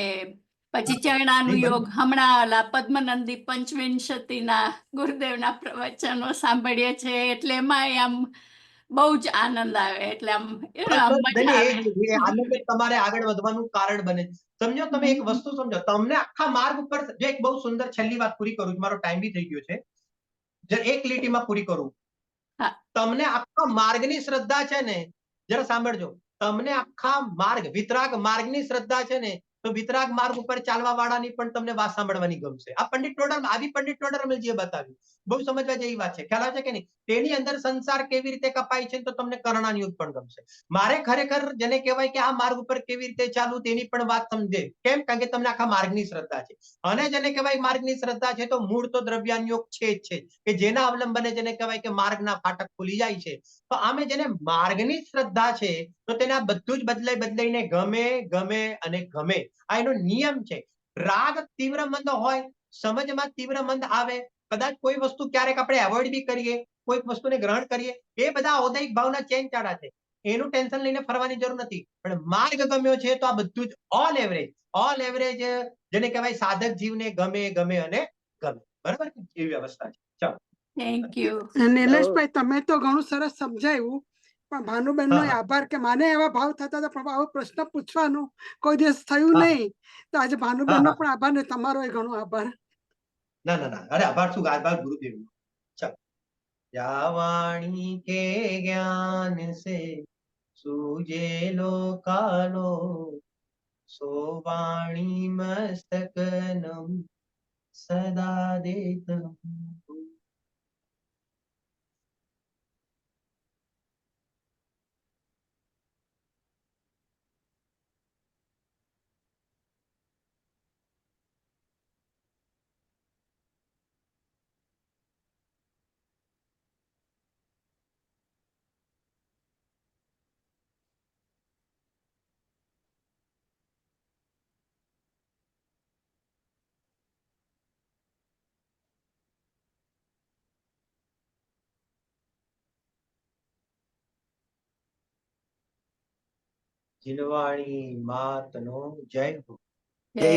પછી ચરણાનુયોગ. હમણાં ઓલા પદ્મનંદી પંચવિંશતિના ગુરુદેવના પ્રવચનો સાંભળીએ છે એટલે એમાં આમ બહુ જ આનંદ આવે એટલે આમ આમ મજા આવે. એ આનંદ જ તમારે આગળ વધવાનું કારણ બને. સમજો તમે એક વસ્તુ સમજો, તમને આખા માર્ગ ઉપર જે એક બહુ સુંદર છેલ્લી વાત પૂરી કરું છું, મારો ટાઈમ બી થઈ ગયો છે. જે એક લીટીમાં પૂરી કરું. હા. તમને આખા માર્ગની શ્રદ્ધા છે ને, જરા સાંભળજો. તમને આખા માર્ગ વિતરાગ માર્ગની શ્રદ્ધા છે ને, તો વિતરાગ માર્ગ ઉપર ચાલવા વાળાની પણ તમને વાત સાંભળવાની ગમશે. આ પંડિત ટોડર આવી પંડિત ટોડર જે બતાવ્યું બહુ સમજવા જેવી વાત છે. ખ્યાલ આવે છે કે નહીં? તેની અંદર સંસાર કેવી રીતે કપાય છે તો તમને કર્ણાનુયોગ પણ ગમશે. મારે ખરેખર જેને કહેવાય કે આ માર્ગ ઉપર કેવી રીતે ચાલવું તેની પણ વાત સમજે. કેમ? કારણ કે તમને આખા માર્ગની શ્રદ્ધા છે. અને જેને કહેવાય માર્ગની શ્રદ્ધા છે તો મૂળ તો દ્રવ્યાનુયોગ છે જ છે કે જેના અવલંબને જેને કહેવાય કે માર્ગના ફાટક ખુલી જાય છે. તો આમે જેને માર્ગની શ્રદ્ધા છે તો તેને આ બધું જ બદલાઈને ગમે. આ એનો નિયમ છે. રાગ તીવ્ર મંદ હોય, સમજમાં તીવ્ર મંદ આવે, કદાચ કોઈ વસ્તુ ક્યારેક આપણે એવોઇડ બી કરીએ, કોઈક વસ્તુને ગ્રહણ કરીએ, એ બધા ઔદયિક ભાવના ચેન ચાડા છે. એનું ટેન્શન લઈને ફરવાની જરૂર નથી. પણ માર્ગ ગમ્યો છે તો આ બધું જ ઓલ એવરેજ જેને કહેવાય સાધક જીવને ગમે. બરાબર? એવી અવસ્થા છે. ચાલો. Thank you. નિલેશભાઈ, તમે તો ઘણું સરસ સમજાવ્યું, પણ ભાનુબેનનો હા, હા. આભાર કે મને એવા ભાવ થતા હતા પણ આવો પ્રશ્ન પૂછવાનું કોઈ દિવસ થયું હા. નહીં. તો આજે હા, ભાનુબેનનો હા. પણ આભાર ને તમારો ઘણો આભાર. ના. અરે આભાર શું, આભાર ગુરુદેવ. ચાલો. જાવાણી કે જ્ઞાન સે सूझे लो कालो सो वाणी मस्तक नम सदा देतम। જીનવાણી માતનો જય હો. જય